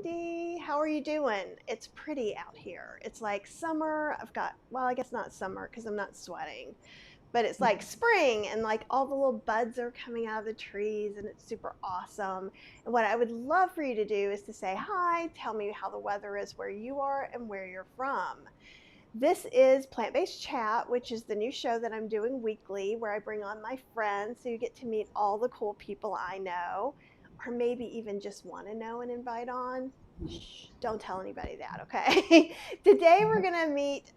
Dee. How are you doing? It's pretty out here. It's like summer. Well, I guess not summer because I'm not sweating, but it's like spring and like all the little buds are coming out of the trees and it's super awesome. And what I would love for you to do is to say hi, tell me how the weather is where you are and where you're from. This is Plant-Based Chat, which is the new show that I'm doing weekly where I bring on my friends so you get to meet all the cool people I know, or maybe even just want to know and invite on. Shh, don't tell anybody that, okay? Today we're going to meet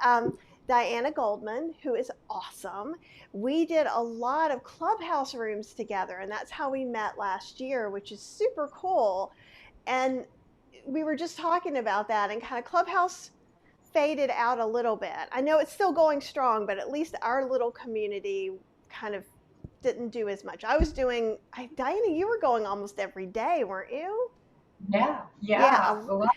Diana Goldman, who is awesome. We did a lot of Clubhouse rooms together, and that's how we met last year, which is super cool. And we were just talking about that, and kind of Clubhouse faded out a little bit. I know it's still going strong, but at least our little community kind of didn't do as much. Diana, you were going almost every day, weren't you? Yeah, Yeah. yeah. Well,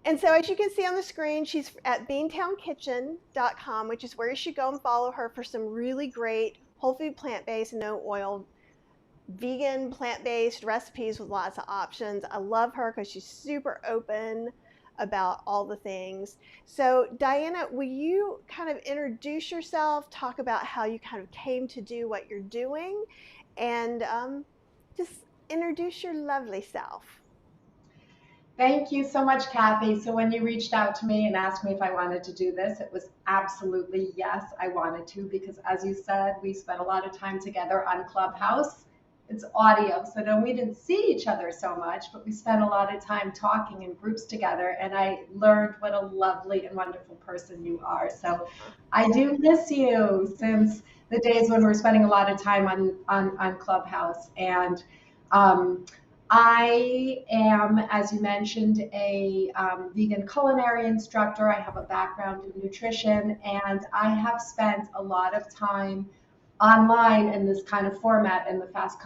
And so as you can see on the screen, she's at beantownkitchen.com, which is where you should go and follow her for some really great whole food, plant-based, no oil, vegan, plant-based recipes with lots of options. I love her because she's super open about all the things. So Diana, will you kind of introduce yourself, talk about how you kind of came to do what you're doing, and just introduce your lovely self. thank you so much, Kathy. So when you reached out to me and asked me if I wanted to do this, it was absolutely yes, I wanted to, because as you said, we spent a lot of time together on Clubhouse. It's audio, so then we didn't see each other so much, but we spent a lot of time talking in groups together, and I learned what a lovely and wonderful person you are. So I do miss you since the days when we were spending a lot of time on Clubhouse. And um, I am, as you mentioned, a vegan culinary instructor. I have a background in nutrition, and I have spent a lot of time online in this kind of format in the past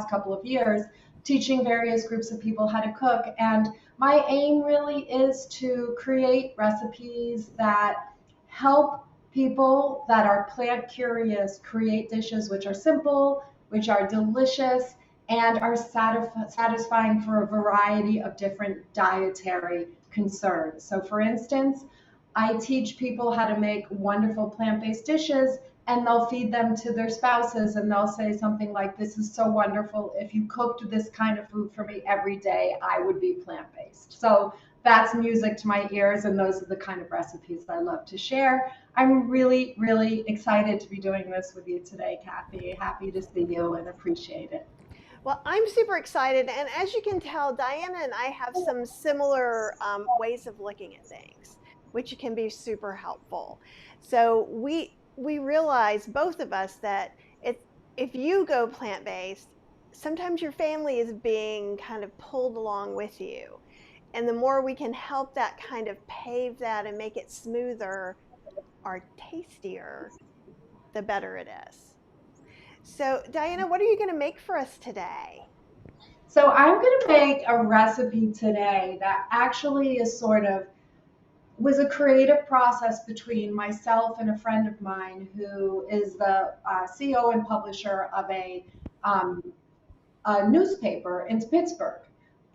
couple of years, teaching various groups of people how to cook. And my aim really is to create recipes that help people that are plant curious create dishes which are simple, which are delicious, and are satisfying for a variety of different dietary concerns. So, for instance, I teach people how to make wonderful plant-based dishes, and they'll feed them to their spouses, and they'll say something like, "This is so wonderful. If you cooked this kind of food for me every day, I would be plant-based." So that's music to my ears, and those are the kind of recipes I love to share. I'm really, really excited to be doing this with you today, Kathy. Happy to see you and appreciate it. Well, I'm super excited, and as you can tell, Diana and I have some similar ways of looking at things, which can be super helpful. So we realize, both of us, that if you go plant-based, sometimes your family is being kind of pulled along with you, and the more we can help that kind of pave that and make it smoother or tastier, the better it is. So, Diana, what are you going to make for us today? So I'm going to make a recipe today that actually is sort of was a creative process between myself and a friend of mine who is the CEO and publisher of um, a newspaper in Pittsburgh.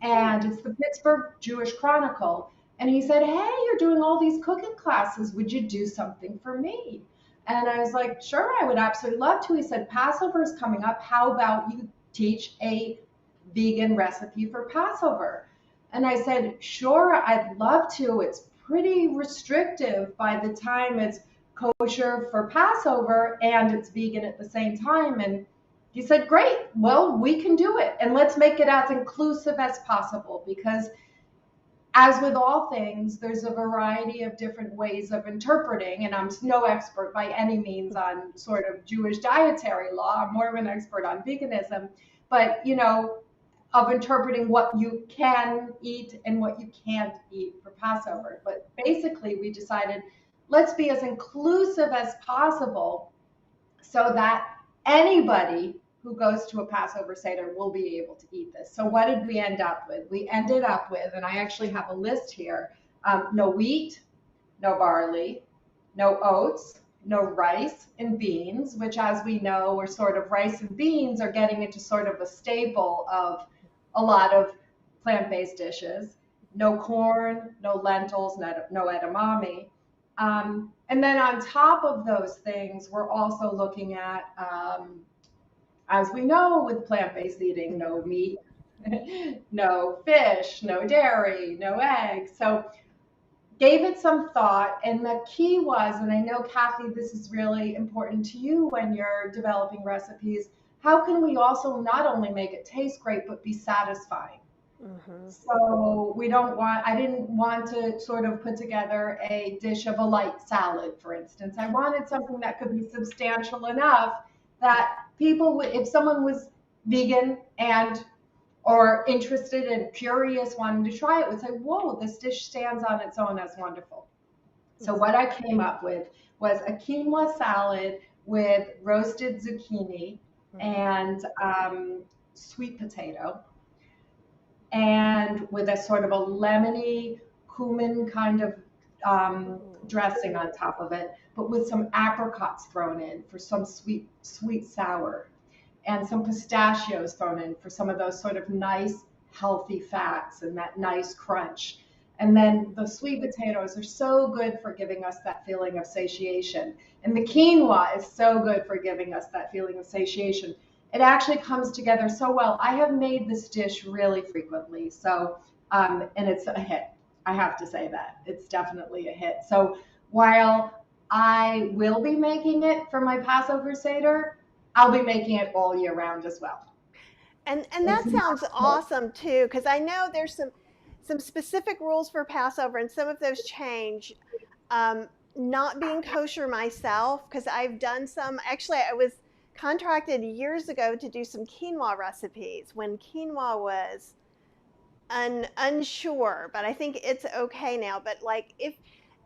And it's the Pittsburgh Jewish Chronicle. And he said, "Hey, you're doing all these cooking classes. Would you do something for me?" And I was like, "Sure, I would absolutely love to." He said, "Passover is coming up. How about you teach a vegan recipe for Passover?" And I said, "Sure, I'd love to. It's pretty restrictive by the time it's kosher for Passover and it's vegan at the same time." And he said, "Great, well, we can do it. And let's make it as inclusive as possible, because as with all things, there's a variety of different ways of interpreting, and I'm no expert by any means on sort of Jewish dietary law. I'm more of an expert on veganism, but of interpreting what you can eat and what you can't eat for Passover. But basically, we decided, let's be as inclusive as possible so that anybody who goes to a Passover Seder will be able to eat this. So what did we end up with? We ended up with, and I actually have a list here, no wheat, no barley, no oats, no rice and beans, which, as we know, are sort of, rice and beans are getting into sort of a staple of a lot of plant-based dishes. no corn, no lentils, no edamame. And then on top of those things, we're also looking at, as we know with plant-based eating, no meat, no fish, no dairy, no eggs. So gave it some thought, and the key was, and I know, Kathy, this is really important to you when you're developing recipes, how can we also not only make it taste great but be satisfying? Mm-hmm. So I didn't want to sort of put together a dish of a light salad, for instance. I wanted something that could be substantial enough that people would, if someone was vegan and or interested and curious, wanting to try it, would say, whoa, this dish stands on its own as wonderful. So what I came up with was a quinoa salad with roasted zucchini and sweet potato, and with a sort of a lemony cumin kind of dressing on top of it, but with some apricots thrown in for some sweet sour, and some pistachios thrown in for some of those sort of nice, healthy fats and that nice crunch. And then the sweet potatoes are so good for giving us that feeling of satiation. And the quinoa is so good for giving us that feeling of satiation. It actually comes together so well. I have made this dish really frequently. So, and it's a hit. I have to say that. It's definitely a hit. So while I will be making it for my Passover Seder, I'll be making it all year round as well. And that sounds awesome too, because I know there's some specific rules for Passover, and some of those change. Not being kosher myself, because I've done some. Actually, I was contracted years ago to do some quinoa recipes when quinoa was unsure, but I think it's okay now. But like, if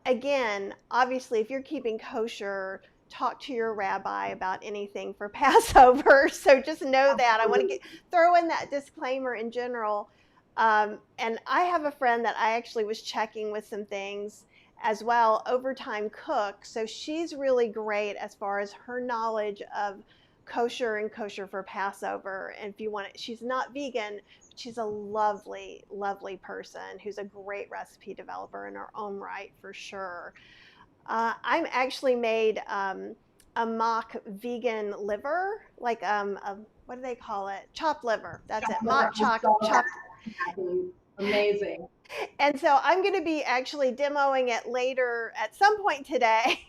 again, obviously, if you're keeping kosher, talk to your rabbi about anything for Passover. So just know that. I want to throw in that disclaimer in general. And I have a friend that I actually was checking with some things as well, Overtime Cook. So she's really great as far as her knowledge of kosher and kosher for Passover. And if you want it, she's not vegan, but she's a lovely, lovely person who's a great recipe developer in her own right, for sure. I'm actually made a mock vegan liver, like what do they call it? Chopped liver. That's it. Mock chopped. Amazing. And so I'm going to be actually demoing it later at some point today.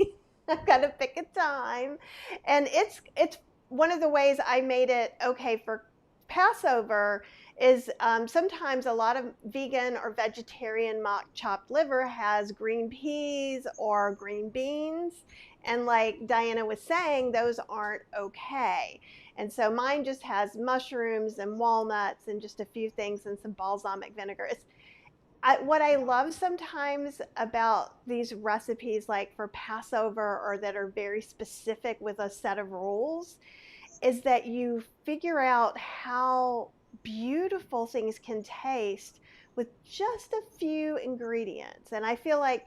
I've got to pick a time, and it's one of the ways I made it okay for Passover is sometimes a lot of vegan or vegetarian mock chopped liver has green peas or green beans. And like Diana was saying, those aren't okay. And so mine just has mushrooms and walnuts and just a few things and some balsamic vinegar. What I love sometimes about these recipes, like for Passover or that are very specific with a set of rules, is that you figure out how beautiful things can taste with just a few ingredients. And I feel like,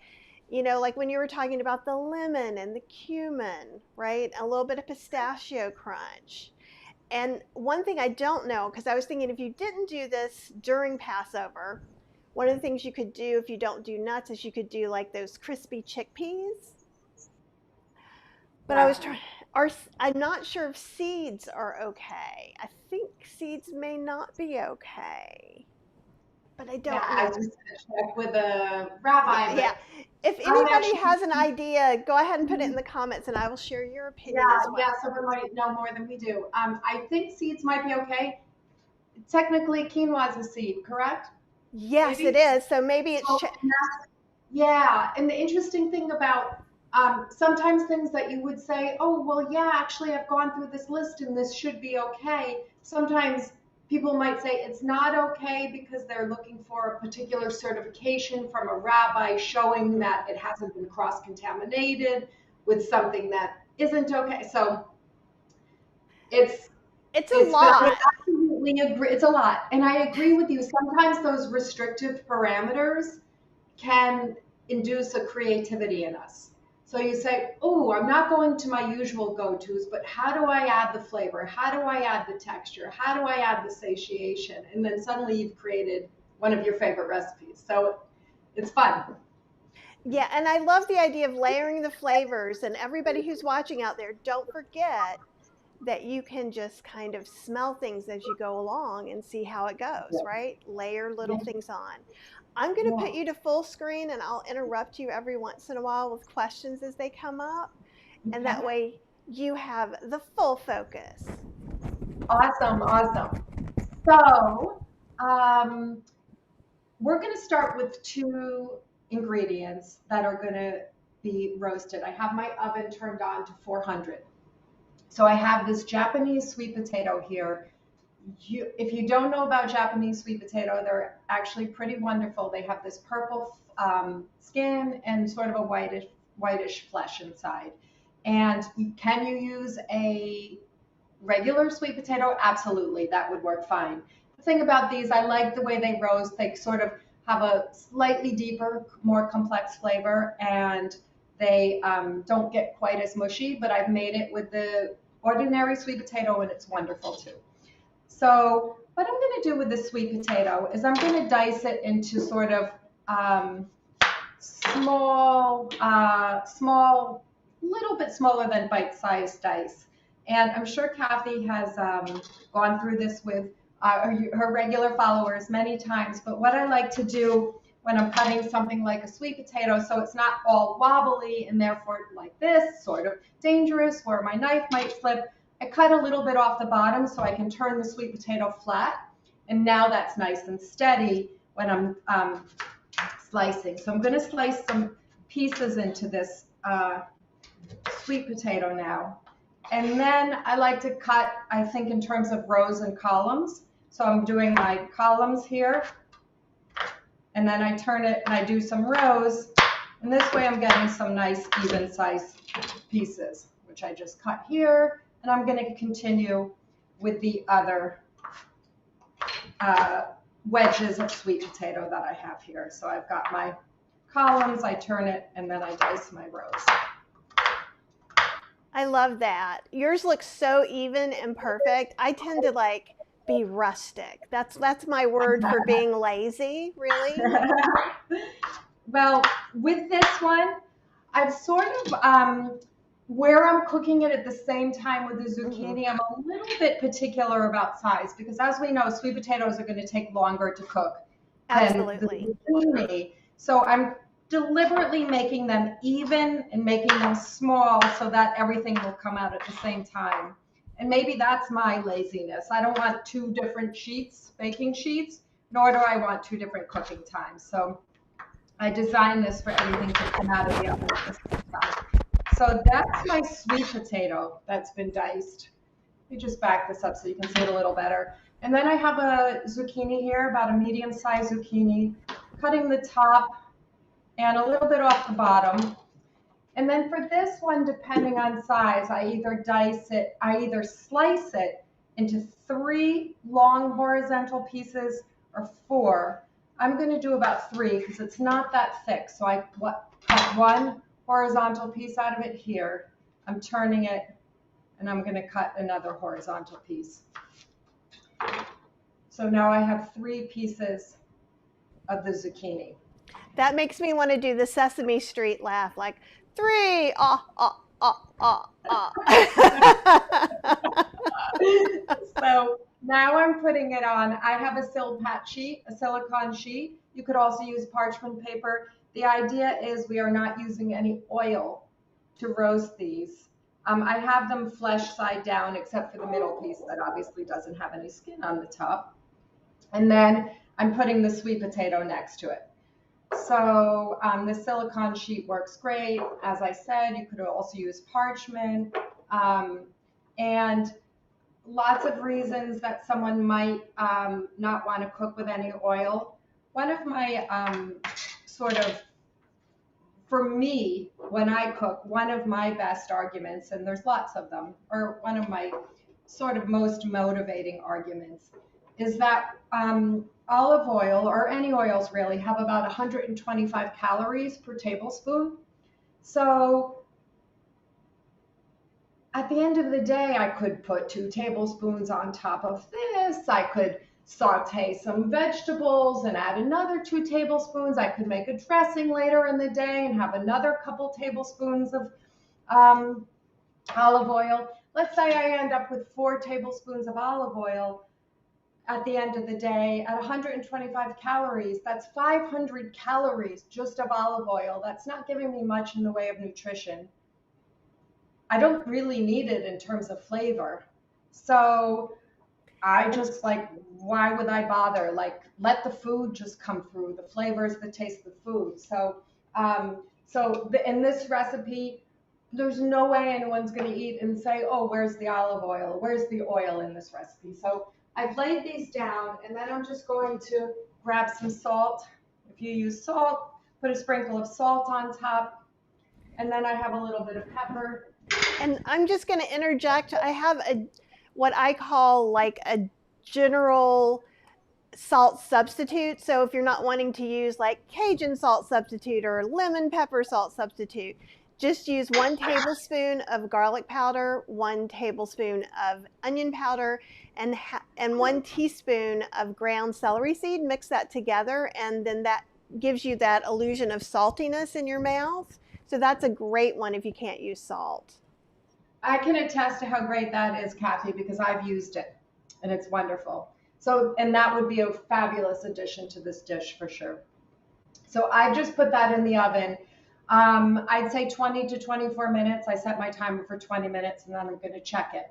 like when you were talking about the lemon and the cumin, right? A little bit of pistachio crunch. And one thing I don't know, because I was thinking if you didn't do this during Passover, one of the things you could do if you don't do nuts is you could do like those crispy chickpeas. But I was trying, I'm not sure if seeds are okay. I think seeds may not be okay, but I don't know. I was just going to check with a rabbi. Yeah. If anybody has an idea, go ahead and put it in the comments and I will share your opinion as well. Yeah, someone might know more than we do. I think seeds might be okay. Technically, quinoa is a seed, correct? Yes, maybe? It is. So maybe it's... yeah, and the interesting thing about sometimes things that you would say, oh, well, yeah, actually, I've gone through this list and this should be okay. Sometimes people might say it's not okay because they're looking for a particular certification from a rabbi showing that it hasn't been cross-contaminated with something that isn't okay. So it's a lot. I absolutely agree. It's a lot. And I agree with you. Sometimes those restrictive parameters can induce a creativity in us. So you say, oh, I'm not going to my usual go-tos, but how do I add the flavor? How do I add the texture? How do I add the satiation? And then suddenly you've created one of your favorite recipes. So it's fun. Yeah, and I love the idea of layering the flavors. And everybody who's watching out there, don't forget that you can just kind of smell things as you go along and see how it goes, Yeah. right? Layer little Yeah. things on. I'm going to Yeah. put you to full screen and I'll interrupt you every once in a while with questions as they come up. And Okay. that way you have the full focus. Awesome. Awesome. So, we're going to start with two ingredients that are going to be roasted. I have my oven turned on to 400. So I have this Japanese sweet potato here. If you don't know about Japanese sweet potato, they're actually pretty wonderful. They have this purple skin and sort of a whitish flesh inside. And can you use a regular sweet potato? Absolutely, that would work fine. The thing about these, I like the way they roast. They sort of have a slightly deeper, more complex flavor, and they don't get quite as mushy, but I've made it with the ordinary sweet potato and it's wonderful too. So what I'm going to do with the sweet potato is I'm going to dice it into sort of um, small, little bit smaller than bite-sized dice. And I'm sure Kathy has gone through this with her regular followers many times. But what I like to do when I'm cutting something like a sweet potato, so it's not all wobbly and therefore like this, sort of dangerous, where my knife might slip, I cut a little bit off the bottom so I can turn the sweet potato flat. And now that's nice and steady when I'm slicing. So I'm going to slice some pieces into this sweet potato now. And then I like to cut, I think, in terms of rows and columns. So I'm doing my columns here. And then I turn it and I do some rows. And this way I'm getting some nice even sized pieces, which I just cut here. And I'm going to continue with the other wedges of sweet potato that I have here. So I've got my columns, I turn it, and then I dice my rows. I love that. Yours looks so even and perfect. I tend to like be rustic. That's my word for being lazy, really. Well, with this one, I've sort of, where I'm cooking it at the same time with the zucchini, I'm a little bit particular about size because as we know, sweet potatoes are going to take longer to cook than the zucchini. So I'm deliberately making them even and making them small so that everything will come out at the same time. And maybe that's my laziness. I don't want two different sheets, baking sheets, nor do I want two different cooking times. So I designed this for everything to come out of the oven at the same time. So that's my sweet potato that's been diced. Let me just back this up so you can see it a little better. And then I have a zucchini here, about a medium-sized zucchini, cutting the top and a little bit off the bottom. And then for this one, depending on size, I either slice it into 3 long horizontal pieces or 4. I'm going to do about 3 because it's not that thick. So I cut 1 horizontal piece out of it here. I'm turning it and I'm going to cut another horizontal piece. So now I have 3 pieces of the zucchini. That makes me want to do the Sesame Street laugh, like 3, ah, ah, ah, ah, ah. So now I'm putting it on. I have a silicone sheet. You could also use parchment paper. The idea is we are not using any oil to roast these. I have them flesh side down except for the middle piece that obviously doesn't have any skin on the top. And then I'm putting the sweet potato next to it. So the silicone sheet works great. As I said, you could also use parchment. And lots of reasons that someone might not want to cook with any oil. One of my for me, when I cook, one of my best arguments, and there's lots of them, or one of my sort of most motivating arguments, is that olive oil, or any oils really, have about 125 calories per tablespoon. So at the end of the day, I could put 2 tablespoons on top of this. I could saute some vegetables and add another 2 tablespoons. I could make a dressing later in the day and have another couple tablespoons of um, olive oil. Let's say I end up with 4 tablespoons of olive oil at the end of the day at 125 calories. That's 500 calories just of olive oil. That's not giving me much in the way of nutrition. I don't really need it in terms of flavor. So I just like, why would I bother? Like, let the food just come through, the flavors, the taste of the food. In this recipe, there's no way anyone's going to eat and say, oh, where's the olive oil? Where's the oil in this recipe? So I've laid these down, and then I'm just going to grab some salt. If you use salt, put a sprinkle of salt on top, and then I have a little bit of pepper. And I'm just going to interject. I have what I call like a general salt substitute. So if you're not wanting to use like Cajun salt substitute or lemon pepper salt substitute, just use 1 tablespoon of garlic powder, 1 tablespoon of onion powder, and 1 teaspoon of ground celery seed. Mix that together, and then that gives you that illusion of saltiness in your mouth. So that's a great one if you can't use salt. I can attest to how great that is, Kathy, because I've used it and it's wonderful. So, and that would be a fabulous addition to this dish for sure. So I've just put that in the oven. I'd say 20 to 24 minutes. I set my timer for 20 minutes and then I'm going to check it.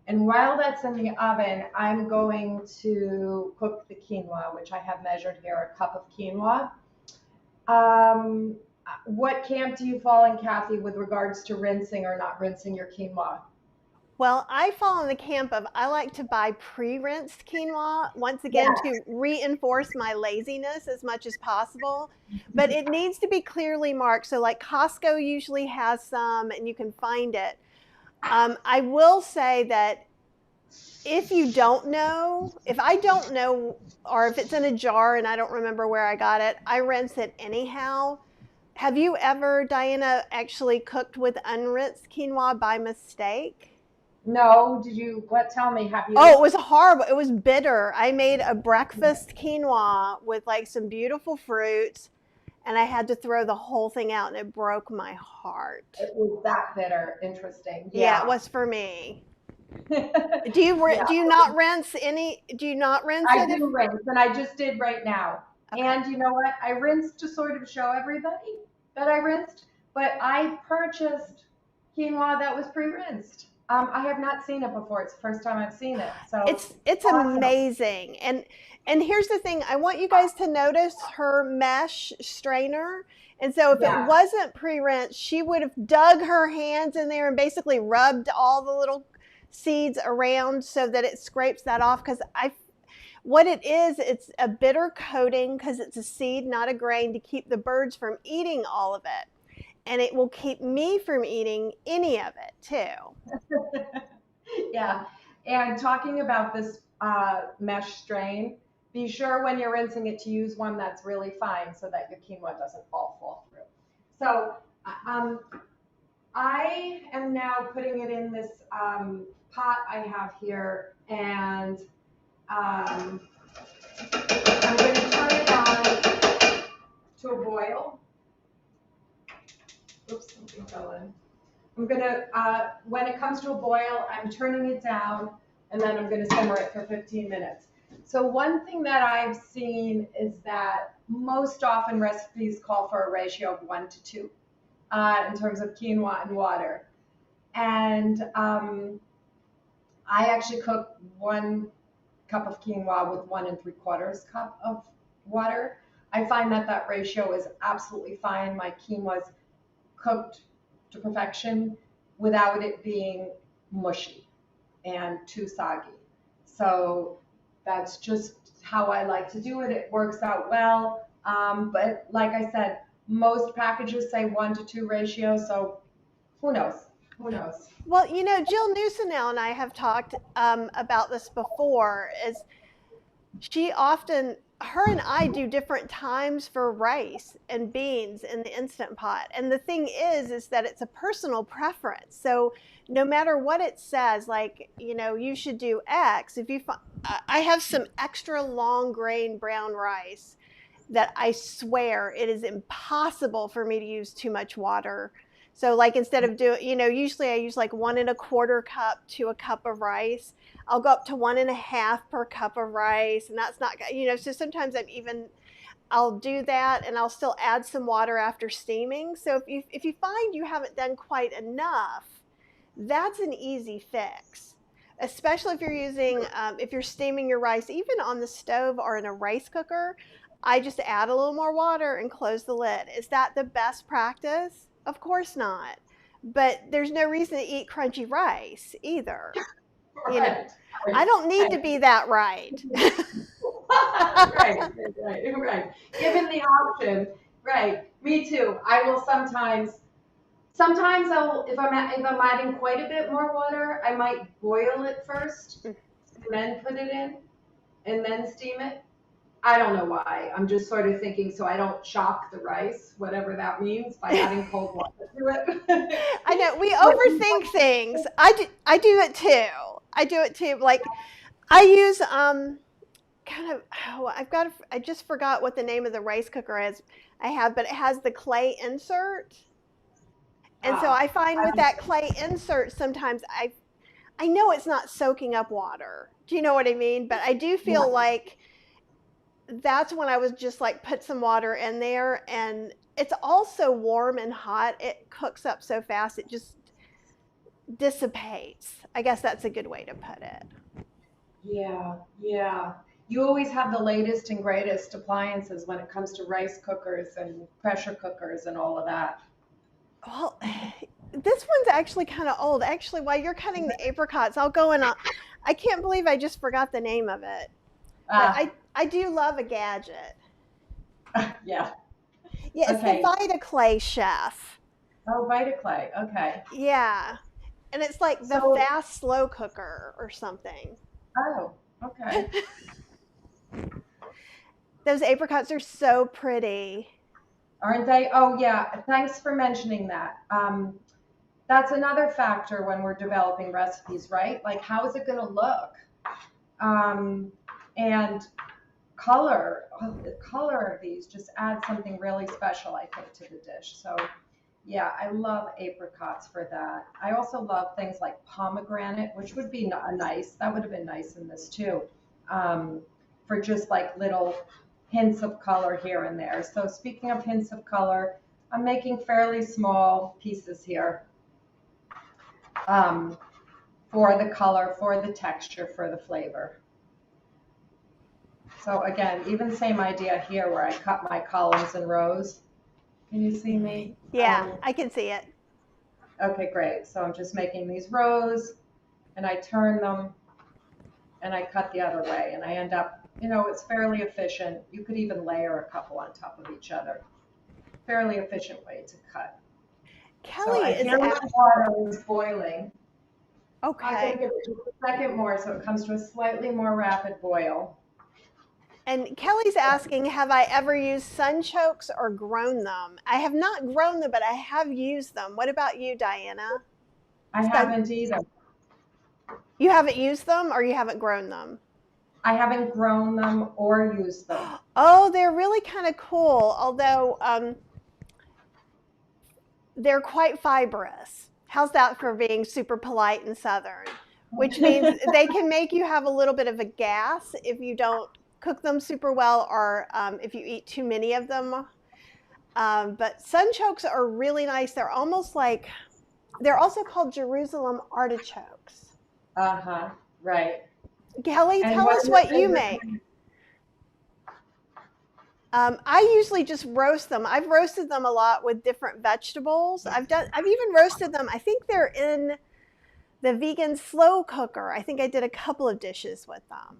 And while that's in the oven, I'm going to cook the quinoa, which I have measured here, a cup of quinoa. What camp do you fall in, Kathy, with regards to rinsing or not rinsing your quinoa? Well, I fall in the camp of I like to buy pre-rinsed quinoa, once again, Yeah. to reinforce my laziness as much as possible. But it needs to be clearly marked. So like Costco usually has some and you can find it. I will say that if you don't know, if I don't know, or if it's in a jar and I don't remember where I got it, I rinse it anyhow. Have you ever, Diana, actually cooked with unrinsed quinoa by mistake? No, did you, what, tell me, have you? Oh, it was horrible. It was bitter. I made a breakfast quinoa with like some beautiful fruits, and I had to throw the whole thing out, and it broke my heart. It was that bitter. Interesting. Yeah, it Yeah. was for me. Yeah. Do you not rinse any? Do you not rinse I it? do rinse, and I just did right now. Okay. And you know what? I rinsed to sort of show everybody that I rinsed, but I purchased quinoa that was pre-rinsed. I have not seen it before. It's the first time I've seen it. So It's awesome. amazing. And here's the thing. I want you guys to notice her mesh strainer. And so if Yeah. it wasn't pre-rinsed, she would have dug her hands in there and basically rubbed all the little seeds around so that it scrapes that off. Because what it is, it's a bitter coating because it's a seed, not a grain, to keep the birds from eating all of it. And it will keep me from eating any of it too. Yeah. And talking about this mesh strain, be sure when you're rinsing it to use one that's really fine so that your quinoa doesn't all fall through. So I am now putting it in this pot I have here, and I'm going to turn it on to a boil. Oops, something fell in. I'm going to, when it comes to a boil, I'm turning it down, and then I'm going to simmer it for 15 minutes. So one thing that I've seen is that most often recipes call for a ratio of 1 to 2 in terms of quinoa and water. And I actually cook 1 cup of quinoa with 1 3/4 cup of water. I find that that ratio is absolutely fine. My quinoa's cooked to perfection without it being mushy and too soggy. So that's just how I like to do it. It works out well. But like I said, most packages say 1 to 2 ratio. So who knows? Who knows? Well, you know, Jill Newsonell and I have talked about this before. Is she often her and I do different times for rice and beans in the Instant Pot. And the thing is that it's a personal preference. So no matter what it says, like, you should do X. I have some extra long grain brown rice that I swear it is impossible for me to use too much water. So like instead of doing, usually I use like 1 1/4 cup to a cup of rice. I'll go up to 1 1/2 per cup of rice, and that's not, so sometimes I'll do that, and I'll still add some water after steaming. So if you find you haven't done quite enough, that's an easy fix. Especially if you're steaming your rice, even on the stove or in a rice cooker, I just add a little more water and close the lid. Is that the best practice? Of course not. But there's no reason to eat crunchy rice either. Right. I don't need to be that right. Right. Given the option, right. Me too. I will sometimes if I'm adding quite a bit more water, I might boil it first and then put it in and then steam it. I don't know why. I'm just sort of thinking so I don't shock the rice, whatever that means, by adding cold water to it. I know we overthink things. I do it too. Like I use I just forgot what the name of the rice cooker is but it has the clay insert. And so I find with that clay insert sometimes I know it's not soaking up water. Do you know what I mean? But I do feel like that's when I was just like put some water in there, and it's also warm and hot. It cooks up so fast it just dissipates. I guess that's a good way to put it. Yeah. You always have the latest and greatest appliances when it comes to rice cookers and pressure cookers and all of that. Well, this one's actually kind of old. Actually, while you're cutting the apricots, I'll go and I can't believe I just forgot the name of it. But I do love a gadget. Yeah. Yeah, it's the Vitaclay Chef. Oh, Vitaclay. Okay. Yeah. And it's like the fast slow cooker or something. Oh, okay. Those apricots are so pretty. Aren't they? Oh, yeah. Thanks for mentioning that. That's another factor when we're developing recipes, right? Like, how is it going to look? And color, the color of these just adds something really special, I think, to the dish. So, yeah, I love apricots for that. I also love things like pomegranate, which would be that would have been nice in this too, for just like little hints of color here and there. So speaking of hints of color, I'm making fairly small pieces here for the color, for the texture, for the flavor. So again, even same idea here where I cut my columns and rows. Can you see me? Yeah, I can see it. Okay, great. So I'm just making these rows and I turn them and I cut the other way and I end up, it's fairly efficient. You could even layer a couple on top of each other. Fairly efficient way to cut. Kelly so the water is boiling. Okay. I'm going to give it just a second more so it comes to a slightly more rapid boil. And Kelly's asking, have I ever used sunchokes or grown them? I have not grown them, but I have used them. What about you, Diana? I haven't either. You haven't used them or you haven't grown them? I haven't grown them or used them. Oh, they're really kind of cool, although they're quite fibrous. How's that for being super polite and Southern? Which means they can make you have a little bit of a gas if you don't cook them super well or if you eat too many of them. But sunchokes are really nice. They're also called Jerusalem artichokes. Right. Kelly, tell us what you make. I usually just roast them. I've roasted them a lot with different vegetables. I've even roasted them. I think they're in the vegan slow cooker. I think I did a couple of dishes with them.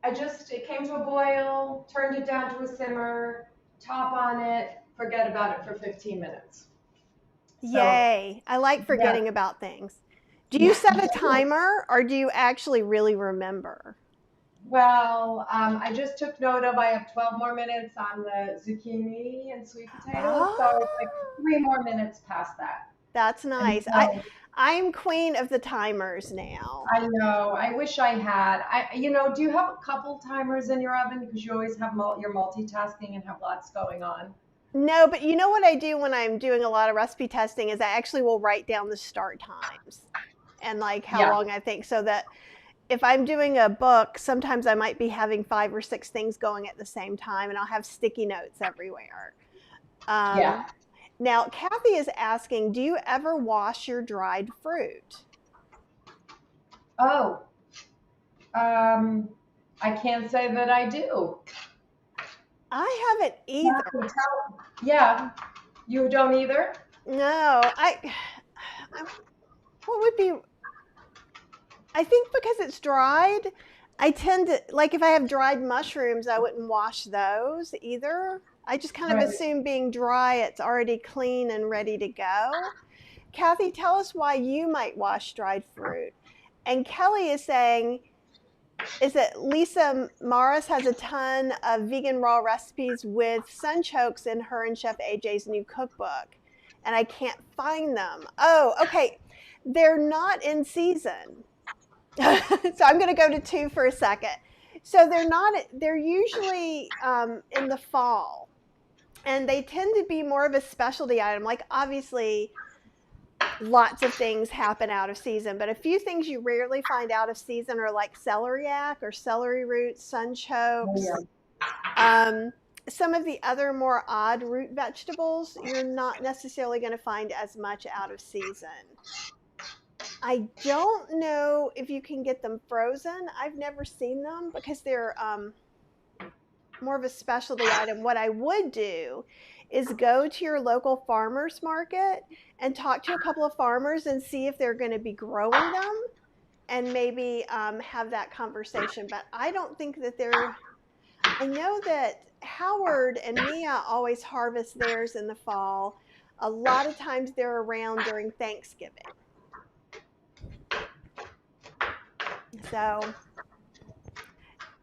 It came to a boil, turned it down to a simmer, top on it, forget about it for 15 minutes. Yay. I like forgetting about things. Do you set a timer or do you actually really remember? Well, I just took note of I have 12 more minutes on the zucchini and sweet potatoes, so it's like Oh, 3 more minutes past that. that's And nice. so I'm queen of the timers now. I know, I wish I had. Do you have a couple timers in your oven because you always have you're multitasking and have lots going on? No, but you know what I do when I'm doing a lot of recipe testing is I actually will write down the start times and like how Yeah, long I think, so that if I'm doing a book, sometimes I might be having 5 or 6 things going at the same time, and I'll have sticky notes everywhere. yeah. Um, Now, Kathy is asking, do you ever wash your dried fruit? Oh, um, I can't say that I do. I haven't either. Kathy, yeah, you don't either? No, I what would be, I think because it's dried, I tend to, like if I have dried mushrooms, I wouldn't wash those either. I just kind of Right. assume being dry, it's already clean and ready to go. Kathy, tell us why you might wash dried fruit. And Kelly is saying, is that Lisa Morris has a ton of vegan raw recipes with sunchokes in her and Chef AJ's new cookbook, and I can't find them. Oh, okay. They're not in season. So I'm going to go to two for a second. So they're not, they're usually in the fall, and they tend to be more of a specialty item. Like, obviously, lots of things happen out of season, but a few things you rarely find out of season are like celeriac or celery roots, Oh, yeah. sunchokes. Um, some of the other more odd root vegetables, you're not necessarily going to find as much out of season. I don't know if you can get them frozen. I've never seen them because they're more of a specialty item. What I would do is go to your local farmers market and talk to a couple of farmers and see if they're going to be growing them, and maybe have that conversation. But I don't think that they're, I know that Howard and Mia always harvest theirs in the fall. A lot of times they're around during Thanksgiving. So,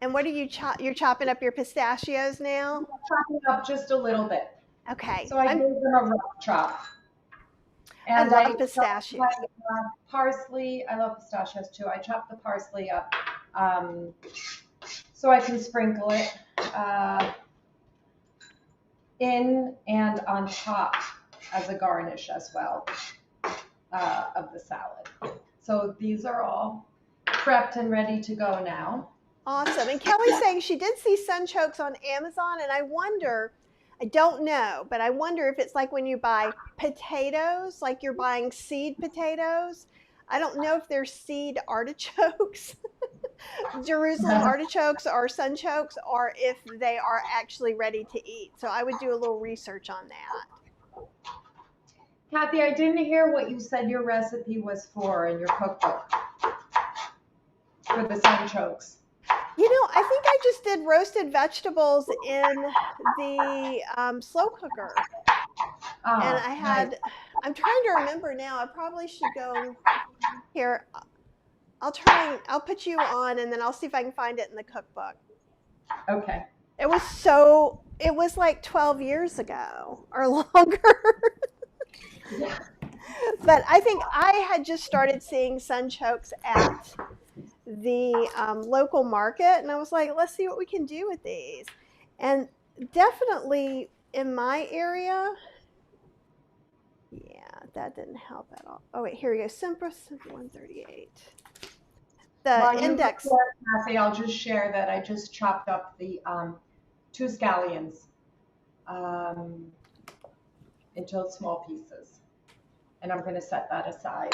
and what are you you're chopping up your pistachios now? Chopping up just a little bit. Okay. So I gave them a rough chop. I And I love chopped my pistachios. parsley. I love pistachios too. I chopped the parsley up um, so I can sprinkle it in and on top as a garnish as well of the salad. So these are all prepped and ready to go now. Awesome. And Kelly's saying she did see sunchokes on Amazon, and I wonder, I don't know, but I wonder if it's like when you buy potatoes, like you're buying seed potatoes. I don't know if they're seed artichokes, Jerusalem artichokes or sunchokes, or if they are actually ready to eat. So I would do a little research on that. Kathy, I didn't hear what you said your recipe was for in your cookbook for the sunchokes. I think I just did roasted vegetables in the slow cooker. And Ah, I nice. had, I'm trying to remember now. I probably should go here. I'll try and I'll put you on, and then I'll see if I can find it in the cookbook. Okay. It was like 12 years ago or longer. Yeah. But I think I had just started seeing sunchokes at the local market, and I was like, let's see what we can do with these. And definitely in my area, yeah, that didn't help at all. Oh, wait, here we go. Simpros 138. The While you index. prepare, Kathy, I'll just share that I just chopped up the 2 scallions um, into small pieces, and I'm going to set that aside.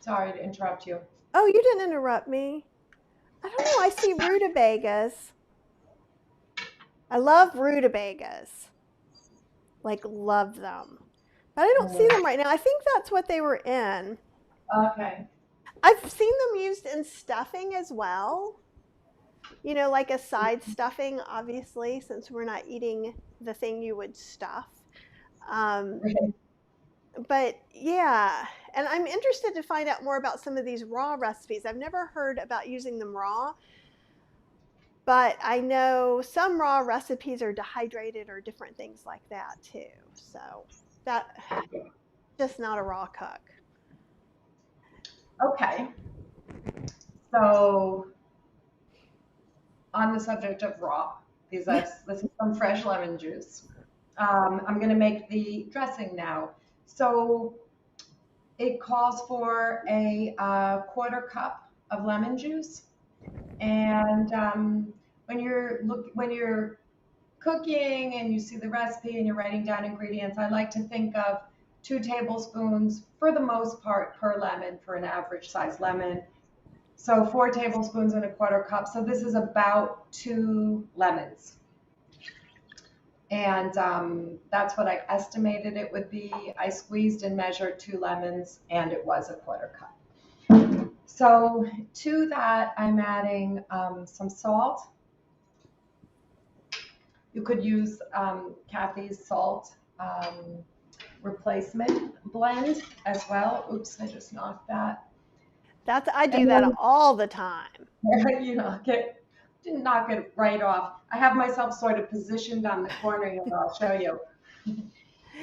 Sorry to interrupt you. Oh, you didn't interrupt me. I don't know. I see rutabagas. I love rutabagas. Like, love them. But I don't see them right now. I think that's what they were in. Okay. I've seen them used in stuffing as well. Like a side stuffing, obviously, since we're not eating the thing you would stuff. Um, But yeah, and I'm interested to find out more about some of these raw recipes. I've never heard about using them raw, but I know some raw recipes are dehydrated or different things like that too. So that just not a raw cook. Okay. So on the subject of raw, this is some fresh lemon juice. I'm going to make the dressing now. So it calls for a quarter cup of lemon juice, and when you're cooking and you see the recipe and you're writing down ingredients, I like to think of 2 tablespoons for the most part per lemon for an average size lemon. So 4 tablespoons and a quarter cup. So this is about 2 lemons. And that's what I estimated it would be. I squeezed and measured 2 lemons, and it was a quarter cup. So to that, I'm adding some salt. You could use Kathy's salt replacement blend as well. Oops, I just knocked that. I do And that then all the time. you didn't knock it right off. I have myself sort of positioned on the corner here. I'll show you.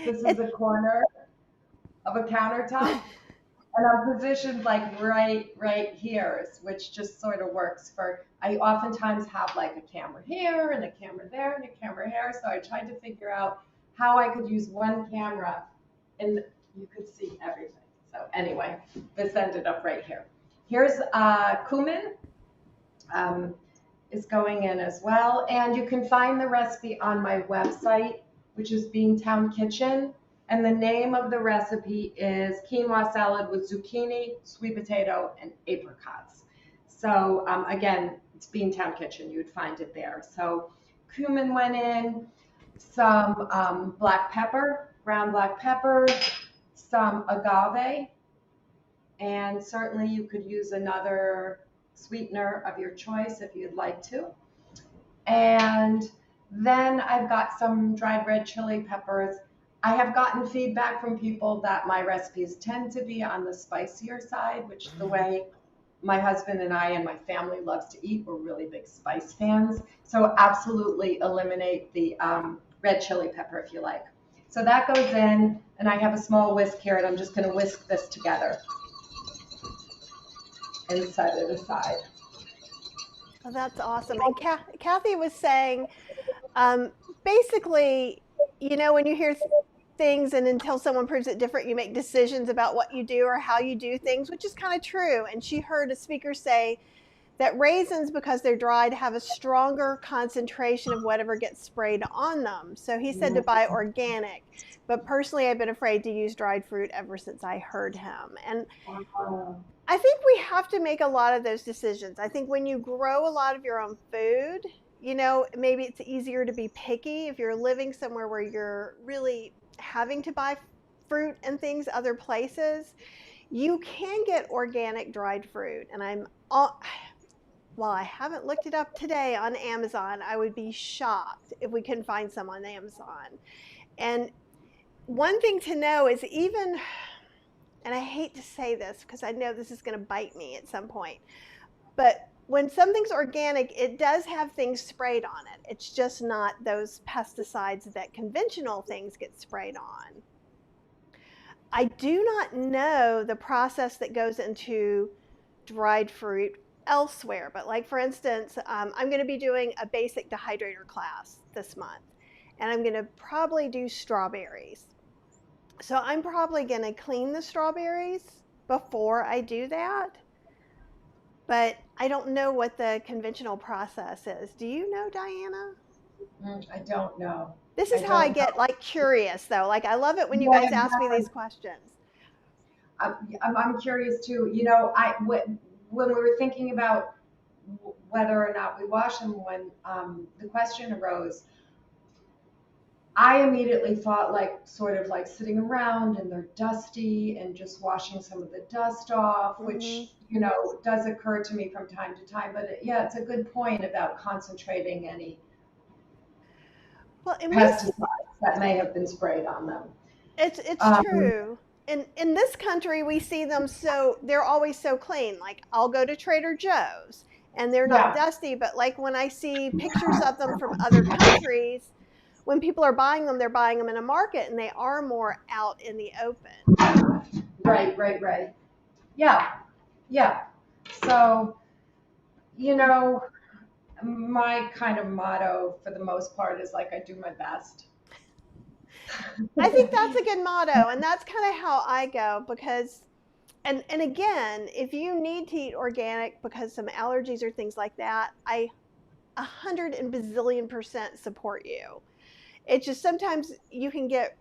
This is It, the corner of a countertop, and I'm positioned like right here, which just sort of works for. I oftentimes have like a camera here and a camera there and a camera here, so I tried to figure out how I could use one camera and you could see everything. So anyway, this ended up right here. Here's cumin. Um, is going in as well. And you can find the recipe on my website, which is Beantown Kitchen. And the name of the recipe is quinoa salad with zucchini, sweet potato, and apricots. So again, it's Beantown Kitchen. You would find it there. So cumin went in, some black pepper, ground black pepper, some agave, and certainly you could use another sweetener of your choice if you'd like to. And then I've got some dried red chili peppers. I have gotten feedback from people that my recipes tend to be on the spicier side, which is the way my husband and I and my family loves to eat. We're really big spice fans. So absolutely eliminate the red chili pepper if you like. So that goes in, and I have a small whisk here, and I'm just going to whisk this together and set it aside. oh, that's awesome. And Kathy was saying, um, basically, when you hear things and until someone proves it different, you make decisions about what you do or how you do things, which is kind of true. And she heard a speaker say that raisins, because they're dried, have a stronger concentration of whatever gets sprayed on them. So he said to buy organic. But personally, I've been afraid to use dried fruit ever since I heard him. And I think we have to make a lot of those decisions. I think when you grow a lot of your own food, maybe it's easier to be picky if you're living somewhere where you're really having to buy fruit and things other places. You can get organic dried fruit, and while I haven't looked it up today on Amazon, I would be shocked if we couldn't find some on Amazon. And one thing to know is, and I hate to say this because I know this is going to bite me at some point, but when something's organic, it does have things sprayed on it. It's just not those pesticides that conventional things get sprayed on. I do not know the process that goes into dried fruit elsewhere, but like for instance, I'm going to be doing a basic dehydrator class this month, and I'm going to probably do strawberries. So I'm probably going to clean the strawberries before I do that, but I don't know what the conventional process is. Do you know, Diana? I don't know. This I is how I don't know. get like curious though. Like I love it when you Yeah, guys ask me exactly. these questions. I'm curious too. When we were thinking about whether or not we wash them, when the question arose, I immediately thought like sort of like sitting around and they're dusty and just washing some of the dust off, Mm-hmm. which, does occur to me from time to time. But yeah, it's a good point about concentrating any Well, and pesticides that may have been sprayed on them. It's Um, true. In this country, we see them so they're always so clean. Like I'll go to Trader Joe's and they're not yeah, dusty, but like when I see pictures of them from other countries, when people are buying them, they're buying them in a market and they are more out in the open. right, right, right. Yeah, yeah. So, you know, my kind of motto for the most part is like I do my best. I think that's a good motto, and that's kind of how I go because and again, if you need to eat organic because some allergies or things like that, I 100 and bazillion% support you. It's just sometimes you can get,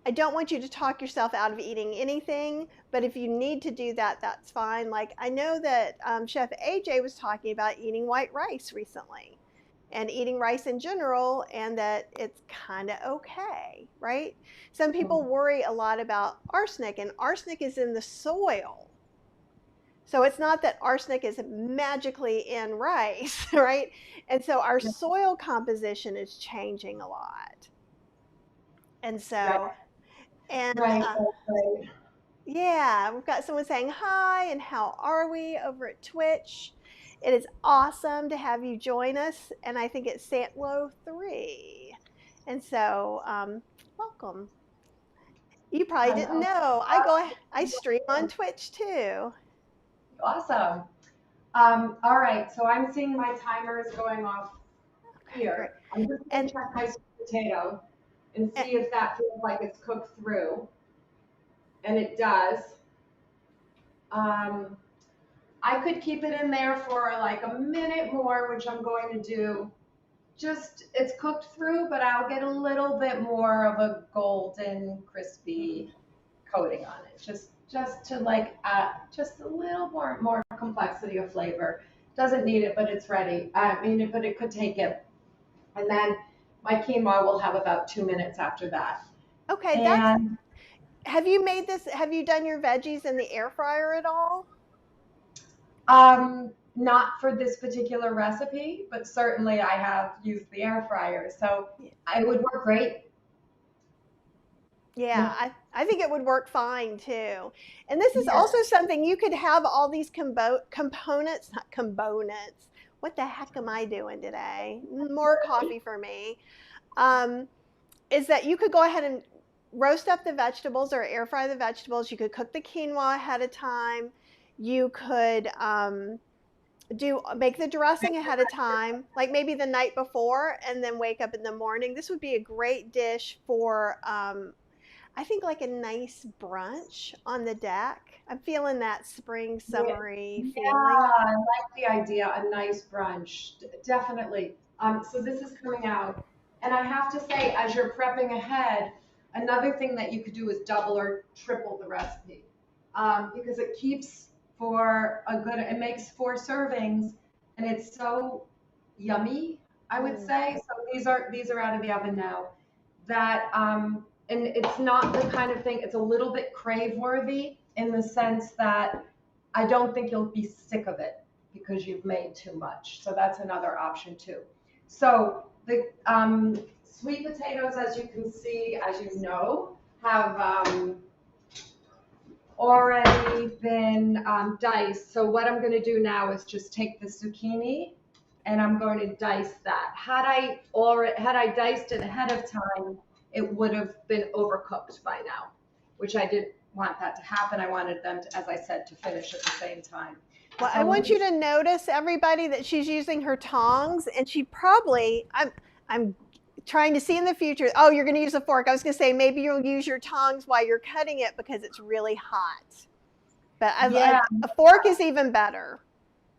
I don't want you to talk yourself out of eating anything, but if you need to do that, that's fine. Like I know that Chef AJ was talking about eating white rice recently and eating rice in general, and that it's kind of okay, right? Some people worry a lot about arsenic, and arsenic is in the soil. So it's not that arsenic is magically in rice, right? And so our soil composition is changing a lot. And Right, so, and right, right. yeah, we've got someone saying hi and how are we over at Twitch. It is awesome to have you join us. And I think it's Santlo3. And so, welcome. You probably didn't Hello. know. I stream on Twitch too. Awesome. All right, so I'm seeing my timer is going off Okay, great. here. I'm just going And, to check my sweet potato and and see if that feels like it's cooked through, and it does. Um, I could keep it in there for like a minute more, which I'm going to do. Just it's cooked through, but I'll get a little bit more of a golden, crispy coating on it. Just to like just a little more complexity of flavor. Doesn't need it, but it's ready. I mean, but it could take it. And then my quinoa will have about 2 minutes after that. okay, And have you made this, have you done your veggies in the air fryer at all? not for this particular recipe, but certainly I have used the air fryer, so it would work great. Yeah, Yeah. I think it would work fine too. And this is Yeah. also something you could have all these components, not components. What the heck am I doing today? More coffee for me. Um, is that you could go ahead and roast up the vegetables or air fry the vegetables. You could cook the quinoa ahead of time. You could do make the dressing ahead of time, like maybe the night before, and then wake up in the morning. This would be a great dish for I think like a nice brunch on the deck. I'm feeling that spring Yeah, summery yeah, feeling. I like the idea. A nice brunch, definitely. So this is coming out, and I have to say, as you're prepping ahead, another thing that you could do is double or triple the recipe, because it keeps for a good. It makes 4 servings, and it's so yummy. I would Mm. say. So these are out of the oven now. That and it's not the kind of thing. It's a little bit crave worthy in the sense that I don't think you'll be sick of it because you've made too much. So that's another option too. So the sweet potatoes, as you can see, as you know, have already been diced. So what I'm going to do now is just take the zucchini and I'm going to dice that. Had I diced it ahead of time, it would have been overcooked by now, which I didn't want that to happen. I wanted them to, as I said, to finish at the same time. Well, I So want you to notice, everybody, that she's using her tongs, and she probably, I'm trying to see in the future. Oh, you're going to use a fork. I was going to say maybe you'll use your tongs while you're cutting it because it's really hot. But yeah, a fork is even better.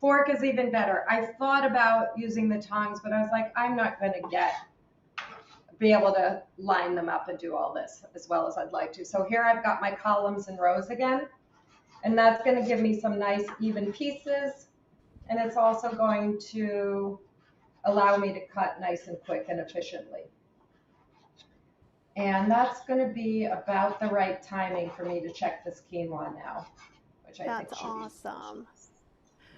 fork is even better. I thought about using the tongs, but I was like, I'm not going to be able to line them up and do all this as well as I'd like to. So here I've got my columns and rows again, and that's going to give me some nice even pieces. And it's also going to allow me to cut nice and quick and efficiently. And that's going to be about the right timing for me to check this quinoa now, which I That's think should be. awesome.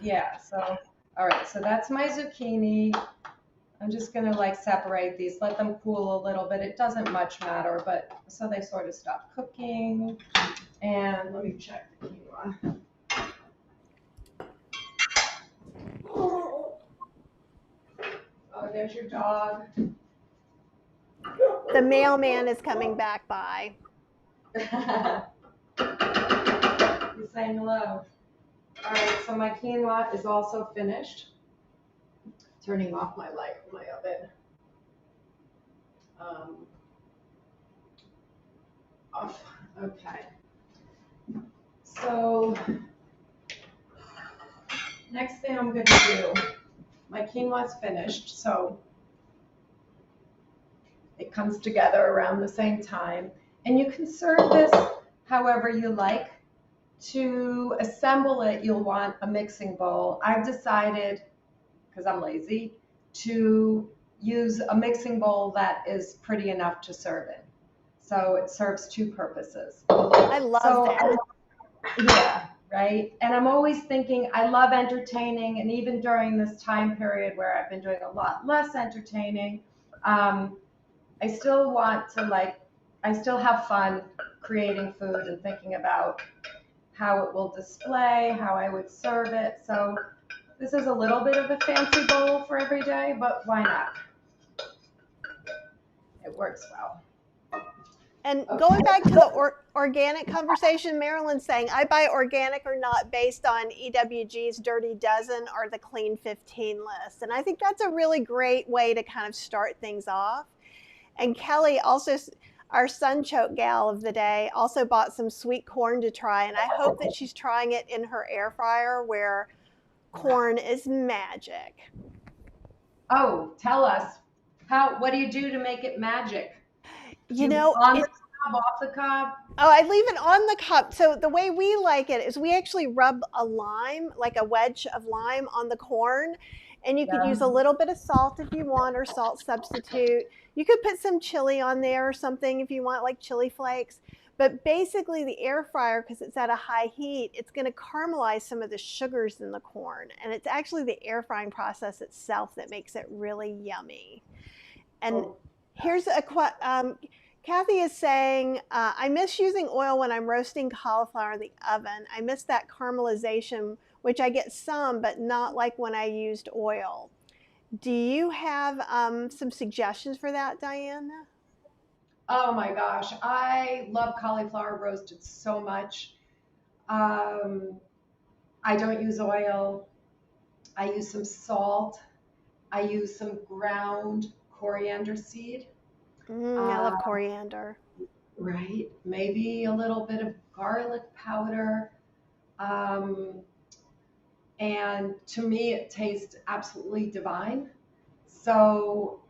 Yeah, so, all right, so that's my zucchini. I'm just going to like separate these, let them cool a little bit. It doesn't much matter, but so they sort of stop cooking. And let me check the quinoa. Oh, there's your dog. The mailman is coming back by. He's saying hello. All right, so my quinoa is also finished. Turning off my light in my oven. Off. Okay. So next thing I'm going to do, my quinoa is finished, so it comes together around the same time. And you can serve this however you like. To assemble it, you'll want a mixing bowl. I've decided, because I'm lazy, to use a mixing bowl that is pretty enough to serve in. So it serves two purposes. I love that. Yeah, right. And I'm always thinking, I love entertaining, and even during this time period where I've been doing a lot less entertaining, I still want to I still have fun creating food and thinking about how it will display, how I would serve it. So this is a little bit of a fancy bowl for every day, but why not? It works well. And going back to the organic conversation, Marilyn's saying, I buy organic or not based on EWG's Dirty Dozen or the Clean 15 list. And I think that's a really great way to kind of start things off. And Kelly also, our sunchoke gal of the day, also bought some sweet corn to try. And I hope that she's trying it in her air fryer where corn is magic. Oh, tell us. What do you do to make it magic? You know, on the cob, off the cob? Oh, I leave it on the cob. So the way we like it is we actually rub a lime, like a wedge of lime on the corn. And you could use a little bit of salt if you want, or salt substitute. You could put some chili on there or something if you want, like chili flakes. But basically the air fryer, because it's at a high heat, it's going to caramelize some of the sugars in the corn. And it's actually the air frying process itself that makes it really yummy. And here's a Kathy is saying, I miss using oil when I'm roasting cauliflower in the oven. I miss that caramelization, which I get some, but not like when I used oil. Do you have some suggestions for that, Diana? Oh my gosh, I love cauliflower roasted so much. I don't use oil. I use some salt. I use some ground coriander seed. I love coriander. Right. Maybe a little bit of garlic powder. And to me, it tastes absolutely divine. So,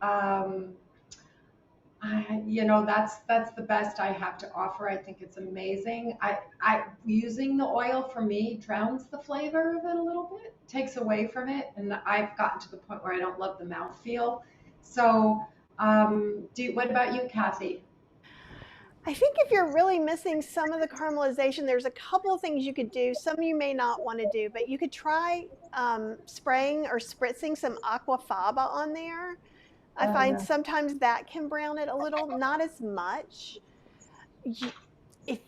that's the best I have to offer. I think it's amazing. I using the oil for me drowns the flavor of it a little bit, takes away from it, and I've gotten to the point where I don't love the mouthfeel. So, what about you, Kathy? I think if you're really missing some of the caramelization, there's a couple of things you could do. Some you may not want to do, but you could try spraying or spritzing some aquafaba on there. I find sometimes that can brown it a little, not as much. If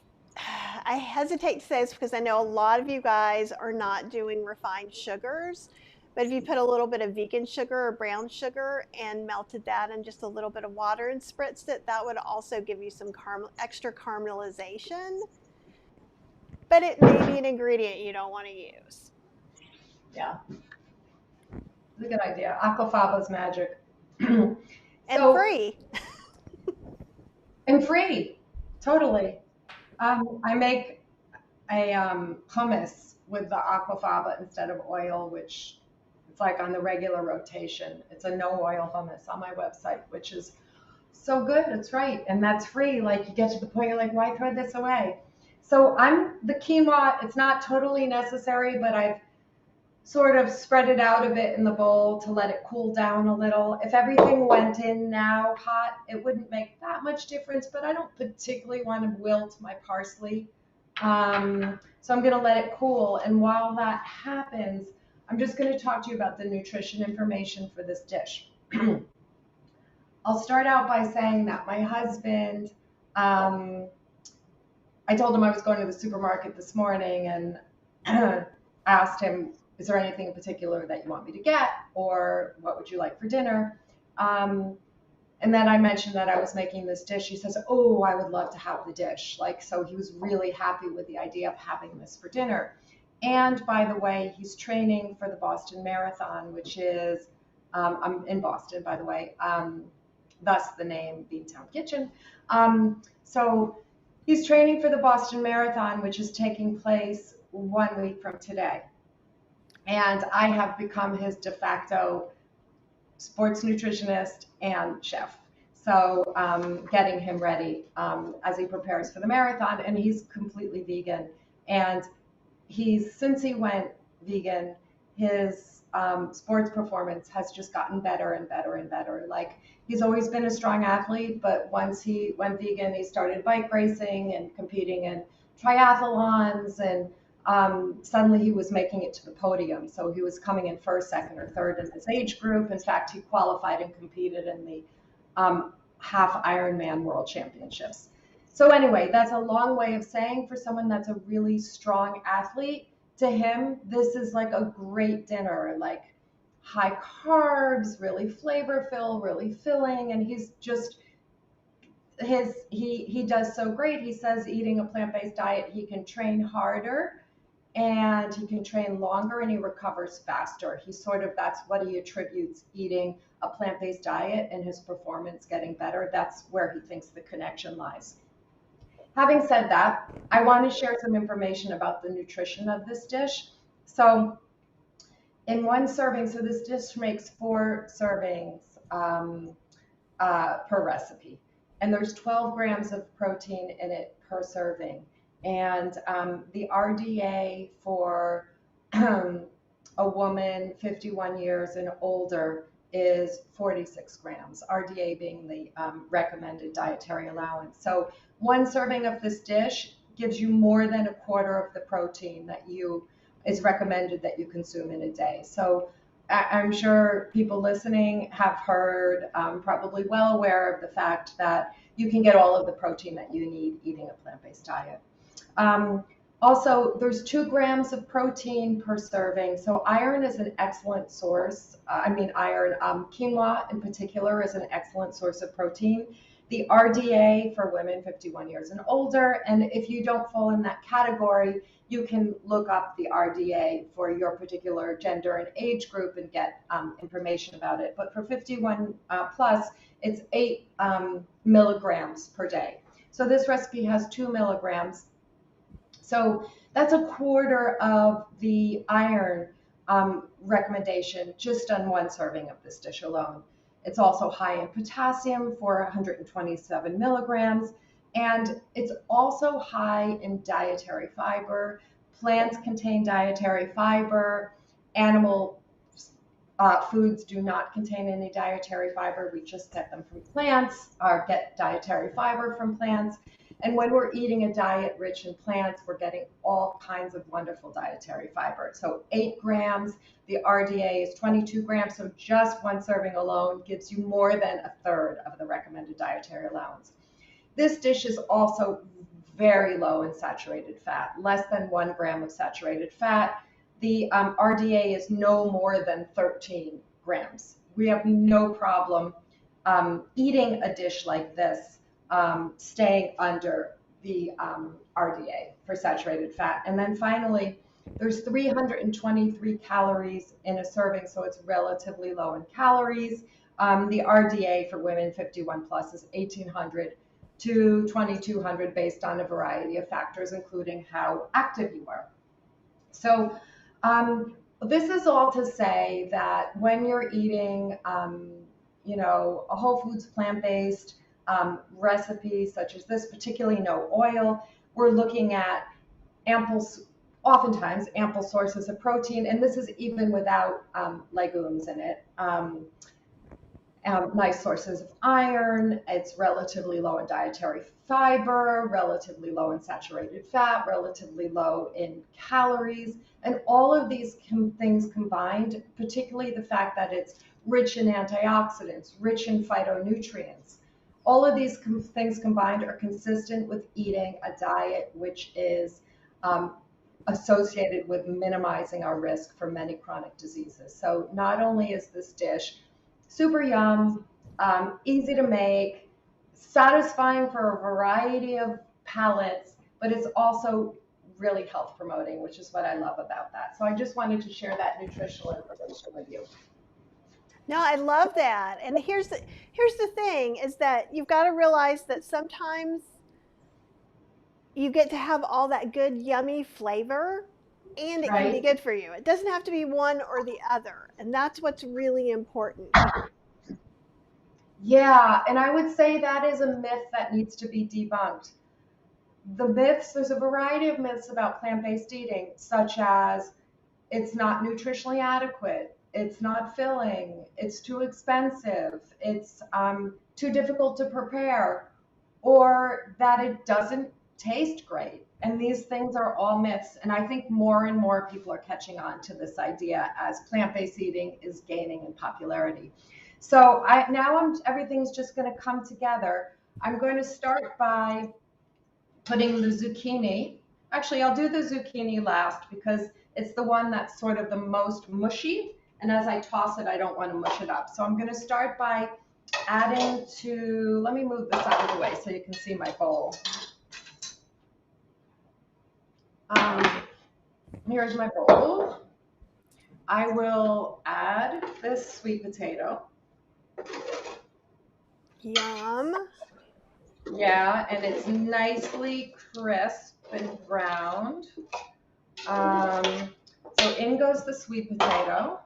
I hesitate to say this because I know a lot of you guys are not doing refined sugars, but if you put a little bit of vegan sugar or brown sugar and melted that in just a little bit of water and spritzed it, that would also give you some extra caramelization. But it may be an ingredient you don't want to use. Yeah, it's a good idea. Aquafaba's magic. And free. And free, totally. I make a hummus with the aquafaba instead of oil, which it's like on the regular rotation. It's a no oil hummus on my website, which is so good. It's right. And that's free. Like you get to the point, you're like, why throw this away? So the quinoa, it's not totally necessary, but I've sort of spread it out a bit in the bowl to let it cool down a little. If everything went in now hot, it wouldn't make that much difference, but I don't particularly want to wilt my parsley. So I'm going to let it cool. And while that happens, I'm just going to talk to you about the nutrition information for this dish. I'll start out by saying that my husband, um, I told him I was going to the supermarket this morning and asked him, is there anything in particular that you want me to get, or what would you like for dinner? Um, and then I mentioned that I was making this dish. He says, oh, I would love to have the dish. Like, so he was really happy with the idea of having this for dinner. And by the way, he's training for the Boston Marathon, which is, I'm in Boston, by the way, thus the name Beantown Kitchen. So he's training for the Boston Marathon, which is taking place 1 week from today. And I have become his de facto sports nutritionist and chef. So getting him ready as he prepares for the marathon, and he's completely vegan. And since he went vegan, his sports performance has just gotten better and better and better. Like, he's always been a strong athlete, but once he went vegan, he started bike racing and competing in triathlons, and suddenly he was making it to the podium. So he was coming in first, second, or third in his age group. In fact, he qualified and competed in the half Ironman World Championships. So anyway, that's a long way of saying, for someone that's a really strong athlete, to him, this is like a great dinner, like high carbs, really flavor filled, really filling. And he's just, he does so great. He says eating a plant-based diet, he can train harder and he can train longer and he recovers faster. That's what he attributes eating a plant-based diet and his performance getting better. That's where he thinks the connection lies. Having said that, I want to share some information about the nutrition of this dish. So in one serving, so this dish makes 4 servings per recipe. And there's 12 grams of protein in it per serving. And the RDA for a woman 51 years and older is 46 grams, RDA being the recommended dietary allowance. So one serving of this dish gives you more than a quarter of the protein that is recommended that you consume in a day. So I'm sure people listening have heard, probably well aware of the fact that you can get all of the protein that you need eating a plant-based diet. Also, there's 2 grams of protein per serving. So iron is an excellent source. Quinoa in particular is an excellent source of protein. The RDA for women 51 years and older. And if you don't fall in that category, you can look up the RDA for your particular gender and age group and get information about it. But for 51 plus, it's 8 milligrams per day. So this recipe has 2 milligrams. So that's a quarter of the iron recommendation just on one serving of this dish alone. It's also high in potassium for 127 milligrams, and it's also high in dietary fiber. Plants contain dietary fiber. Animal foods do not contain any dietary fiber. We just get them from plants, or get dietary fiber from plants. And when we're eating a diet rich in plants, we're getting all kinds of wonderful dietary fiber. So 8 grams, the RDA is 22 grams. So just one serving alone gives you more than a third of the recommended dietary allowance. This dish is also very low in saturated fat, less than 1 gram of saturated fat. The RDA is no more than 13 grams. We have no problem eating a dish like this, staying under the RDA for saturated fat. And then finally, there's 323 calories in a serving, so it's relatively low in calories. The RDA for women 51 plus is 1,800 to 2,200 based on a variety of factors, including how active you are. So this is all to say that when you're eating, a whole foods plant-based recipes such as this, particularly no oil, we're looking at oftentimes ample sources of protein, and this is even without legumes in it. Nice sources of iron. It's relatively low in dietary fiber, relatively low in saturated fat, relatively low in calories. And all of these things combined, particularly the fact that it's rich in antioxidants, rich in phytonutrients. All of these things combined are consistent with eating a diet which is associated with minimizing our risk for many chronic diseases. So not only is this dish super yum, easy to make, satisfying for a variety of palates, but it's also really health promoting, which is what I love about that. So I just wanted to share that nutritional information with you. No, I love that. And here's the thing is that you've got to realize that sometimes you get to have all that good yummy flavor and it can be Right? good for you. It doesn't have to be one or the other. And that's what's really important. Yeah, and I would say that is a myth that needs to be debunked. The myths, there's a variety of myths about plant-based eating, such as it's not nutritionally adequate, it's not filling, it's too expensive, it's too difficult to prepare, or that it doesn't taste great. And these things are all myths. And I think more and more people are catching on to this idea as plant-based eating is gaining in popularity. So everything's just going to come together. I'm going to start by putting the zucchini. Actually, I'll do the zucchini last because it's the one that's sort of the most mushy. And as I toss it, I don't want to mush it up. So I'm going to start by adding to, let me move this out of the way so you can see my bowl. Here's my bowl. I will add this sweet potato. Yum. Yeah, and it's nicely crisp and browned. So in goes the sweet potato.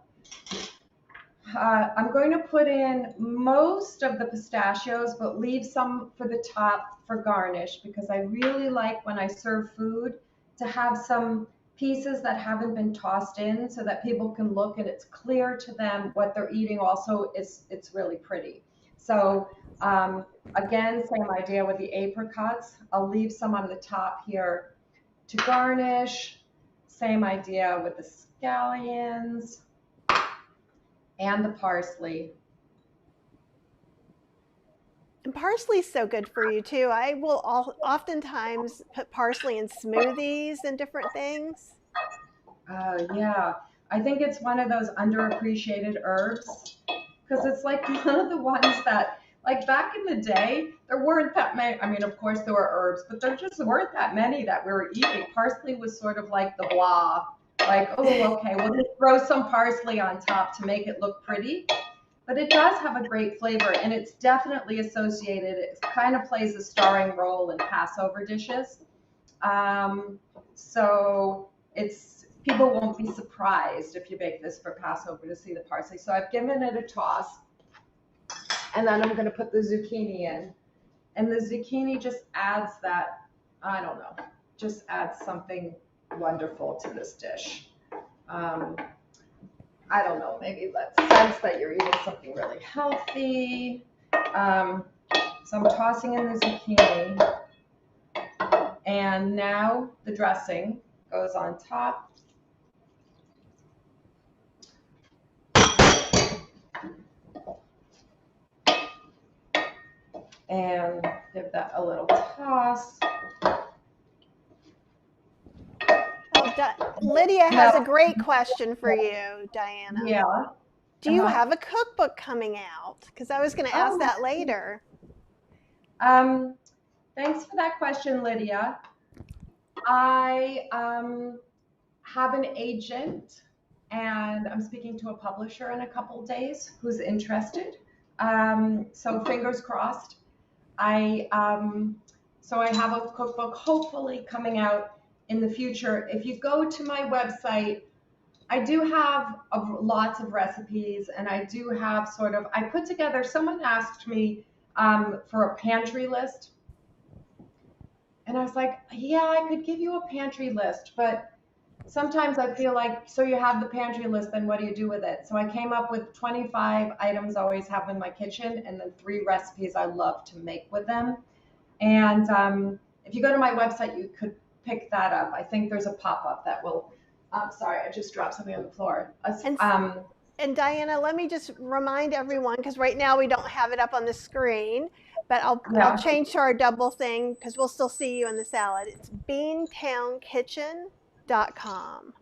I'm going to put in most of the pistachios, but leave some for the top for garnish because I really like when I serve food to have some pieces that haven't been tossed in so that people can look and it's clear to them what they're eating. Also, it's really pretty. So again, same idea with the apricots. I'll leave some on the top here to garnish. Same idea with the scallions and the parsley. And parsley's so good for you too. I will oftentimes put parsley in smoothies and different things. Yeah, I think it's one of those underappreciated herbs because it's like one of the ones that, like back in the day, there weren't that many. I mean, of course there were herbs, but there just weren't that many that we were eating. Parsley was sort of like the blah, like, oh, okay, we'll just throw some parsley on top to make it look pretty. But it does have a great flavor, and it's definitely associated. It kind of plays a starring role in Passover dishes. So people won't be surprised if you bake this for Passover to see the parsley. So I've given it a toss, and then I'm going to put the zucchini in. And the zucchini just adds that, I don't know, just adds something wonderful to this dish. I don't know, maybe that sense that you're eating something really healthy. So I'm tossing in the zucchini. And now the dressing goes on top. And give that a little toss. Lydia has a great question for you, Diana. Yeah. Do you have a cookbook coming out? Because I was going to ask that later. Thanks for that question, Lydia. I have an agent, and I'm speaking to a publisher in a couple days who's interested. So fingers crossed. So I have a cookbook hopefully coming out in the future. If you go to my website, I do have lots of recipes, and I do have I put together, someone asked me for a pantry list. And I was like, yeah, I could give you a pantry list, but sometimes I feel like, so you have the pantry list, then what do you do with it? So I came up with 25 items I always have in my kitchen, and then 3 recipes I love to make with them. And if you go to my website, you could pick that up. I think there's a pop-up that will, I'm sorry, I just dropped something on the floor. And Diana, let me just remind everyone, because right now we don't have it up on the screen, but I'll Yeah, change to our double thing because we'll still see you in the salad. It's beantownkitchen.com,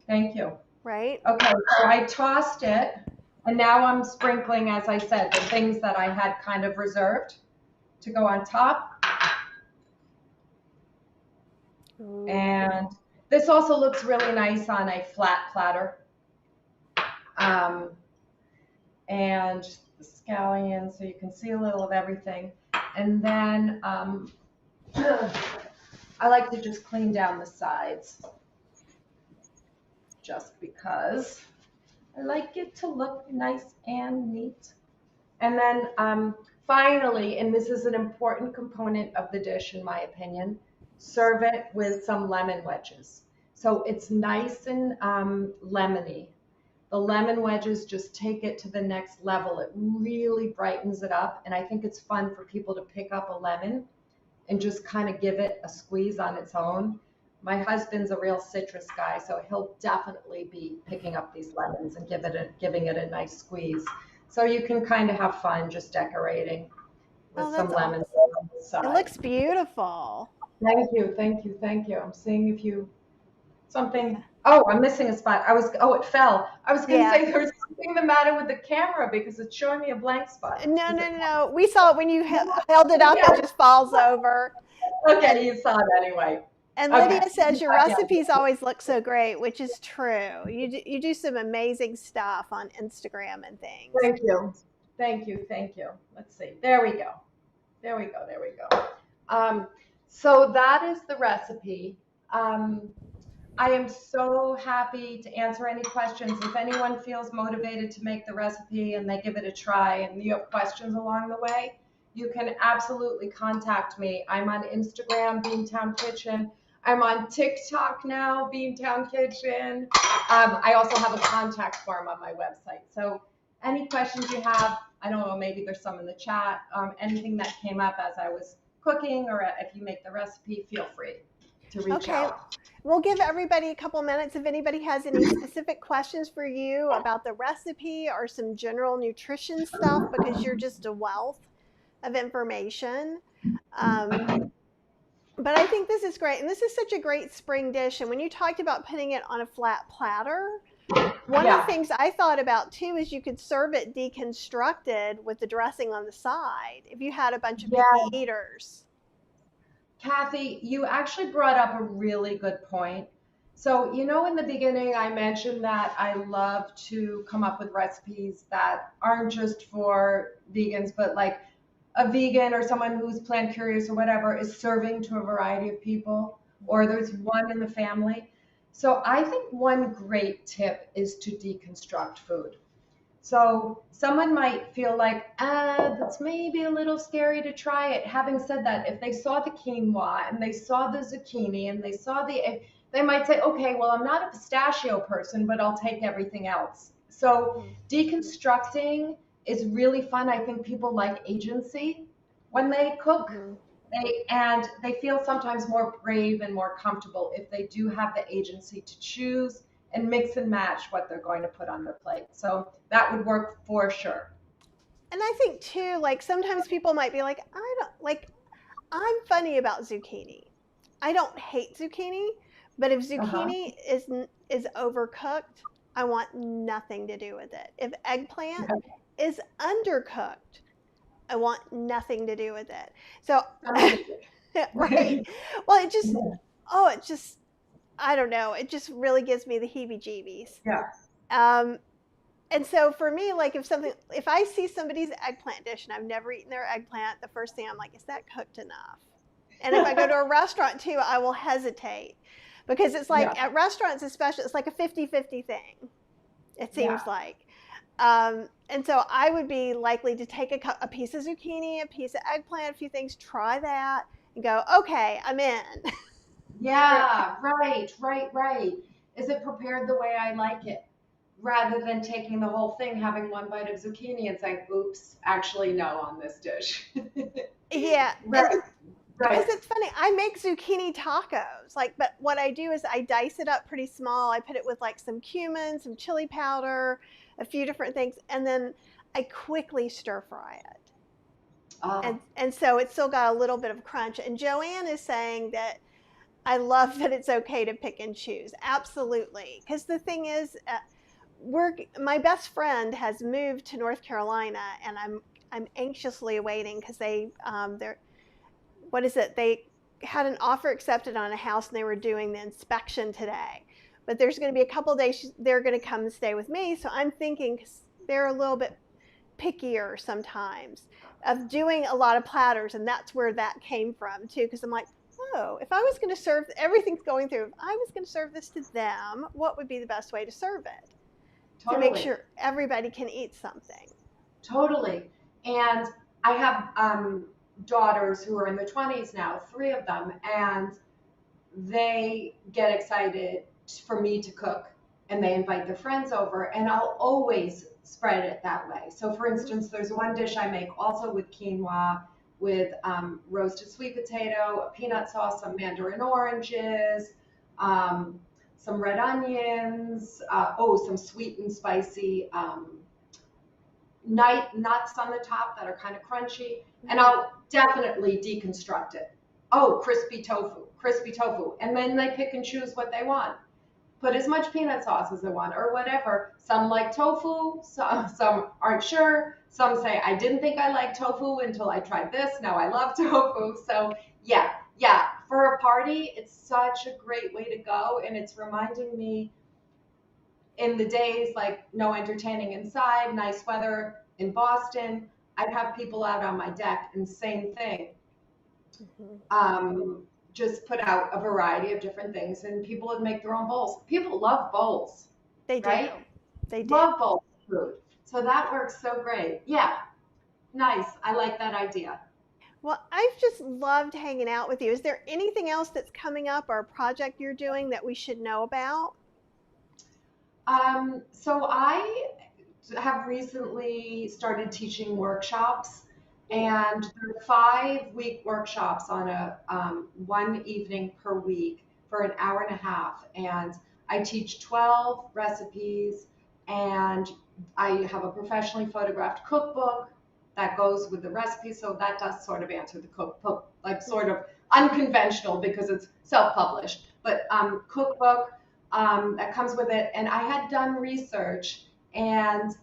thank you. right? Okay, so I tossed it, and now I'm sprinkling, as I said, the things that I had kind of reserved to go on top. Ooh. And this also looks really nice on a flat platter. Um, and the scallion, so you can see a little of everything. And then I like to just clean down the sides, just because I like it to look nice and neat. And then finally, and this is an important component of the dish in my opinion, serve it with some lemon wedges. So it's nice and lemony. The lemon wedges just take it to the next level. It really brightens it up. And I think it's fun for people to pick up a lemon and just kind of give it a squeeze on its own. My husband's a real citrus guy, so he'll definitely be picking up these lemons and giving it a nice squeeze. So you can kind of have fun just decorating with Oh, some that's lemons awesome. on the It side. looks beautiful. Thank you, thank you, thank you. I'm seeing if you Yeah. something. Oh, I'm missing a spot. Oh, it fell. I was going to Yeah. say there's something the matter with the camera because it's showing me a blank spot. No, Is no, it? no, no. We saw it when you held it up, Yeah. it just falls over. And Okay, you saw it anyway. And Okay. Lydia says your Yeah. recipes always look so great, which is true. You do some amazing stuff on Instagram and things. Thank you. Thank you. Thank you. Let's see. There we go. There we go. There we go. So that is the recipe. Um, I am so happy to answer any questions. If anyone feels motivated to make the recipe and they give it a try and you have questions along the way, you can absolutely contact me. I'm on Instagram, Beantown Kitchen. I'm on TikTok now, Beantown Kitchen. I also have a contact form on my website. So any questions you have, I don't know, maybe there's some in the chat, anything that came up as I was cooking or if you make the recipe, feel free to reach Okay, out. we'll give everybody a couple minutes if anybody has any specific questions for you about the recipe or some general nutrition stuff because you're just a wealth of information. But I think this is great. And this is such a great spring dish. And when you talked about putting it on a flat platter, one of the Yeah. things I thought about too is you could serve it deconstructed with the dressing on the side if you had a bunch of picky Yeah, eaters. Kathy, you actually brought up a really good point. So, in the beginning, I mentioned that I love to come up with recipes that aren't just for vegans, but like a vegan or someone who's plant curious or whatever is serving to a variety of people, or there's one in the family. So, I think one great tip is to deconstruct food. So someone might feel like, that's maybe a little scary to try it. Having said that, if they saw the quinoa and they saw the zucchini and they might say, okay, well, I'm not a pistachio person, but I'll take everything else. So Mm-hmm. deconstructing is really fun. I think people like agency when they cook. Mm-hmm. They feel sometimes more brave and more comfortable if they do have the agency to choose and mix and match what they're going to put on their plate. So that would work for sure. And I think too, like sometimes people might be like, I don't like, I'm funny about zucchini. I don't hate zucchini, but if Uh-huh. zucchini is overcooked, I want nothing to do with it. If eggplant is undercooked, I want nothing to do with it. So, right. Well, oh, it just, I don't know. It just really gives me the heebie-jeebies. Yeah. Um, and so for me, like if I see somebody's eggplant dish and I've never eaten their eggplant, the first thing I'm like, is that cooked enough? And if I go to a restaurant too, I will hesitate because it's Yeah. like at restaurants, especially, it's like a 50-50 thing. It seems Yeah. like. And so I would be likely to take a piece of zucchini, a piece of eggplant, a few things, try that, and go, okay, I'm in. Yeah, right. Is it prepared the way I like it? Rather than taking the whole thing, having one bite of zucchini and saying, oops, actually no on this dish. Yeah, Right. Right. Because it's funny, I make zucchini tacos. Like, but what I do is I dice it up pretty small. I put it with like some cumin, some chili powder, a few different things, and then I quickly stir fry it. Ah, And so it's still got a little bit of crunch. And Joanne is saying that I love that it's okay to pick and choose. Absolutely. Because the thing is, my best friend has moved to North Carolina, and I'm anxiously awaiting because they're what is it? They had an offer accepted on a house and they were doing the inspection today. But there's going to be a couple of days they're going to come and stay with me. So I'm thinking, because they're a little bit pickier sometimes, of doing a lot of platters. And that's where that came from too. Because I'm like, oh, if I was going to serve, everything's going through, if I was going to serve this to them, what would be the best way to serve it? To make totally. sure everybody can eat something. Totally. And I have daughters who are in their 20s now, three of them, and they get excited for me to cook and they invite their friends over, and I'll always spread it that way. So, for instance, there's one dish I make also with quinoa, with roasted sweet potato, a peanut sauce, some mandarin oranges, um, some red onions, some sweet and spicy night nuts on the top that are kind of crunchy, and Mm-hmm. I'll definitely deconstruct it. Oh, crispy tofu. And then they pick and choose what they want. Put as much peanut sauce as they want or whatever. Some like tofu, some aren't sure. Some say, I didn't think I liked tofu until I tried this. Now I love tofu. So, yeah, yeah. For a party, it's such a great way to go. And it's reminding me in the days like no entertaining inside, nice weather in Boston, I'd have people out on my deck and same thing. Mm-hmm. Um, just put out a variety of different things and people would make their own bowls. People love bowls, They right? do. They do. Love bowl food. So that works so great. Yeah, nice. I like that idea. Well, I've just loved hanging out with you. Is there anything else that's coming up or a project you're doing that we should know about? So I have recently started teaching workshops, Ooh. and they're 5 week workshops on a one evening per week for an hour and a half. And I teach 12 recipes, and I have a professionally photographed cookbook that goes with the recipe. So that does sort of answer the cookbook, like sort of unconventional because it's self-published, but cookbook that comes with it. And I had done research and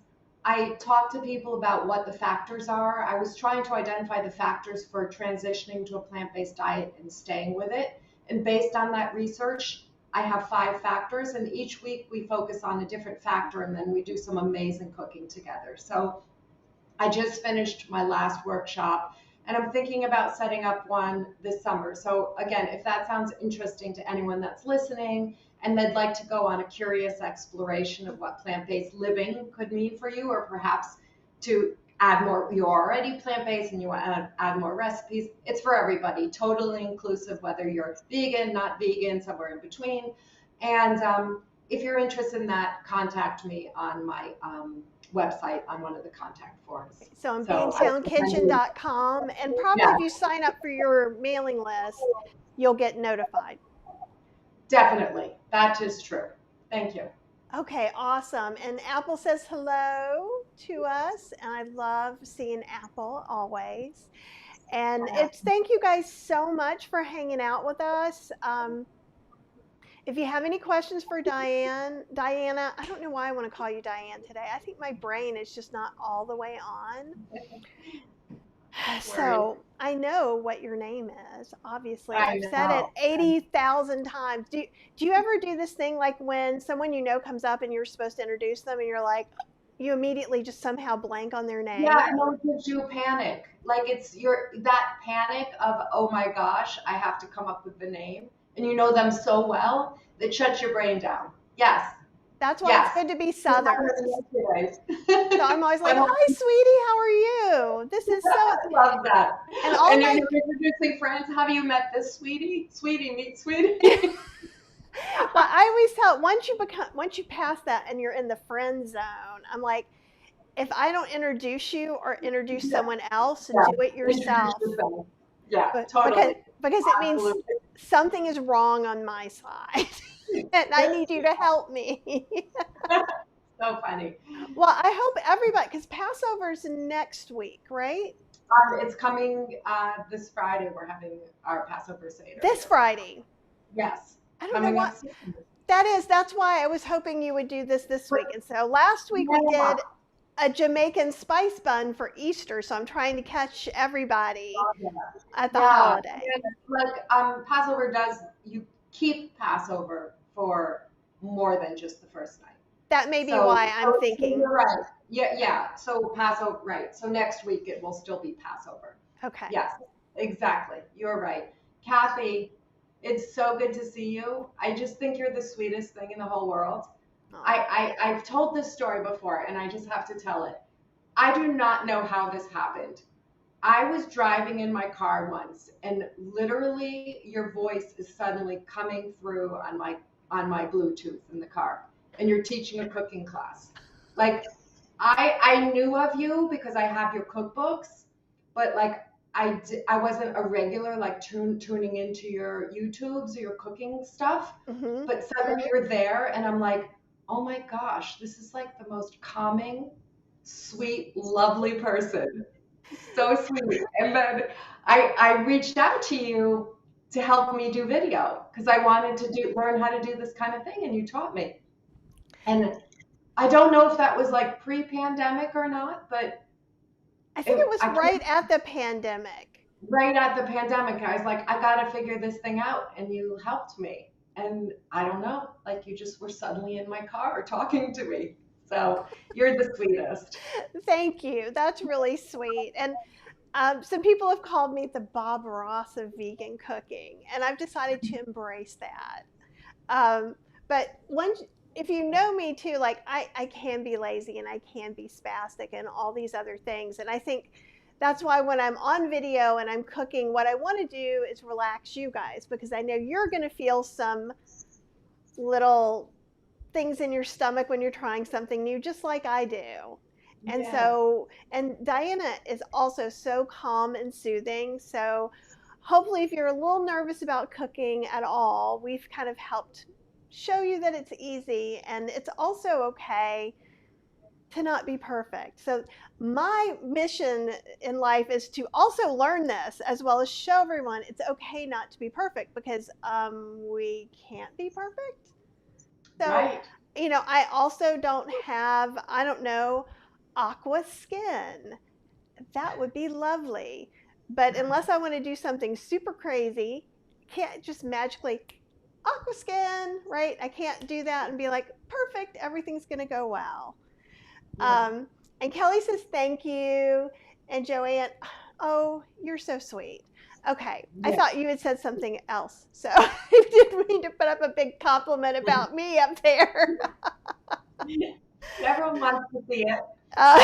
I talked to people about what the factors are. I was trying to identify the factors for transitioning to a plant-based diet and staying with it. And based on that research, I have 5 factors, and each week we focus on a different factor, and then we do some amazing cooking together. So I just finished my last workshop and I'm thinking about setting up one this summer. So, again, if that sounds interesting to anyone that's listening and they'd like to go on a curious exploration of what plant based living could mean for you, or perhaps to add more, you're already plant based and you want to add more recipes, it's for everybody, totally inclusive, whether you're vegan, not vegan, somewhere in between. And if you're interested in that, contact me on my website on one of the contact forms. So on So I can send you, beantownkitchen.com, and probably yeah, if you sign up for your mailing list, you'll get notified. definitely. That is true. Thank you. Okay, awesome. And Apple says hello to us, and I love seeing Apple always. And Yeah. it's thank you guys so much for hanging out with us. If you have any questions for Diana, I don't know why I want to call you Diane today. I think my brain is just not all the way on. Worries. So I know what your name is. Obviously, I I've said it know. 80,000 times. Do you ever do this thing like when someone you know comes up and you're supposed to introduce them and you're like, you immediately just somehow blank on their Yeah, name? and it gives you panic. Like it's your that panic of, oh my gosh, I have to come up with the name. And you know them so well that shuts your brain down. Yes, That's why it's yes. good to be It Southern. happened yesterday. So I'm always like, What hi, happened? sweetie, how are you? This is so, I love that. and all And my, you're introducing friends. Have you met this sweetie? Sweetie, meet sweetie. well, I always tell, once you pass that and you're in the friend zone, I'm like, if I don't introduce you or introduce Yeah, someone else, yeah. do it Introduce yourself. yourself. Yeah, But because totally. because it means Absolutely. something is wrong on my side and I need you to help me. So funny. Well, I hope everybody, because Passover's next week, right? It's coming this Friday. We're having our Passover Seder This here in my house. Friday. Yes, I don't know coming what up soon. that's why I was hoping you would do this But week. And so last week we yeah, did a Jamaican spice bun for Easter. So I'm trying to catch everybody yeah, at the yeah. holiday. And like Passover does, you keep Passover for more than just the first night. That may be So, why I'm so thinking, you're right. Yeah, yeah. So Passover, right. So next week it will still be Passover. okay. Yes, exactly. You're right. Kathy, it's so good to see you. I just think you're the sweetest thing in the whole world. Oh. I've told this story before and I just have to tell it. I do not know how this happened. I was driving in my car once and literally your voice is suddenly coming through on my Bluetooth in the car and you're teaching a cooking class. Like I knew of you because I have your cookbooks, but like I wasn't a regular like tuning into your YouTubes or your cooking stuff. Mm-hmm. But suddenly you're there and I'm like, "Oh my gosh, this is like the most calming, sweet, lovely person." So sweet. And then I reached out to you to help me do video because I wanted to learn how to do this kind of thing and you taught me. And I don't know if that was like pre-pandemic or not, but I think it was I right can't, at the pandemic. right at the pandemic, I was like, I gotta figure this thing out, and you helped me. And I don't know, like you just were suddenly in my car talking to me. So you're the sweetest. Thank you. That's really sweet. And some people have called me the Bob Ross of vegan cooking, and I've decided to embrace that. Um, but once, if you know me too, like I can be lazy and I can be spastic and all these other things. And I think that's why when I'm on video and I'm cooking, what I want to do is relax you guys because I know you're going to feel some little things in your stomach when you're trying something new, just like I do. And Yeah. so, and Diana is also so calm and soothing. So, hopefully, if you're a little nervous about cooking at all, we've kind of helped show you that it's easy and it's also okay to not be perfect. So, my mission in life is to also learn this as well as show everyone it's okay not to be perfect because we can't be perfect. So, Right. I also don't have, I don't know, aqua skin. That would be lovely. But unless I want to do something super crazy, I can't just magically aqua skin, right? I can't do that and be like, perfect, everything's going to go well. Yeah. And Kelly says, thank you. And Joanne, oh, you're so sweet. Okay, I Yeah. thought you had said something else. So I didn't mean to put up a big compliment about me up there. Everyone wants to see it. Uh,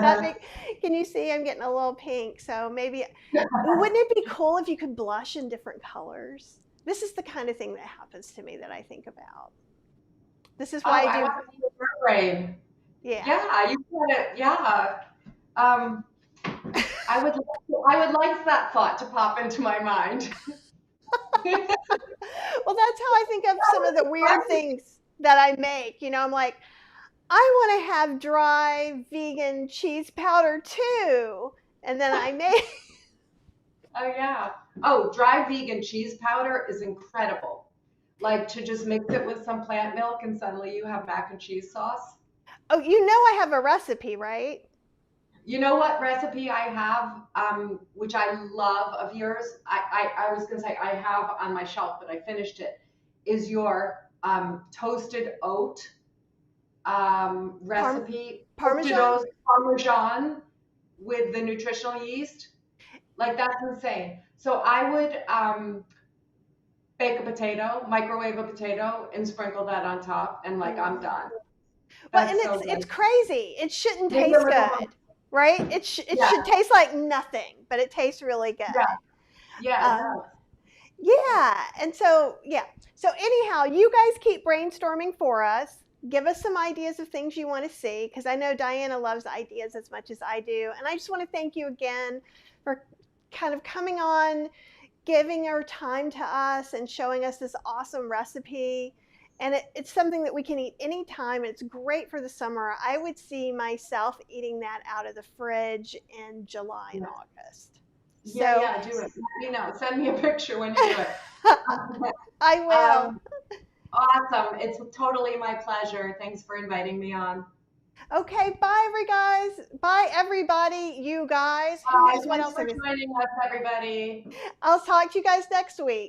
that make, can you see I'm getting a little pink? So maybe, wouldn't it be cool if you could blush in different colors? This is the kind of thing that happens to me that I think about. This is why Oh, I I do, want to see your brain. yeah. Yeah, you got it. Yeah. Um, I would like that thought to pop into my mind. Well, that's how I think of some of the weird things that I make. I'm like, I want to have dry vegan cheese powder too. And then I make, Oh yeah. Oh, dry vegan cheese powder is incredible. Like to just mix it with some plant milk and suddenly you have mac and cheese sauce. oh, I have a recipe, right? You know what recipe I have, which I love of yours? I was gonna say I have on my shelf, but I finished it. Is your toasted oat Parm- recipe, toasted Parmesan? oat parmesan with the nutritional yeast? Like that's insane. So I would bake a potato, microwave a potato, and sprinkle that on top, and like I'm Mm. done. Well, and That's so it's good. crazy. It shouldn't Maybe a taste little, good, right? It yeah, should taste like nothing, but it tastes really good. yeah, yeah, it Um, does. yeah, and so yeah. So anyhow, you guys keep brainstorming for us. Give us some ideas of things you want to see, because I know Diana loves ideas as much as I do. And I just want to thank you again for kind of coming on, giving her time to us and showing us this awesome recipe. And it's something that we can eat anytime. It's great for the summer. I would see myself eating that out of the fridge in July and Yeah, August. yeah, So yeah, do it. Let me know. Send me a picture when you do it. I will. Um, awesome. It's totally my pleasure. Thanks for inviting me on. Okay, bye, every guys. Bye, everybody. You guys. Who Bye. knows what Thanks else for I was. joining us, everybody. I'll talk to you guys next week.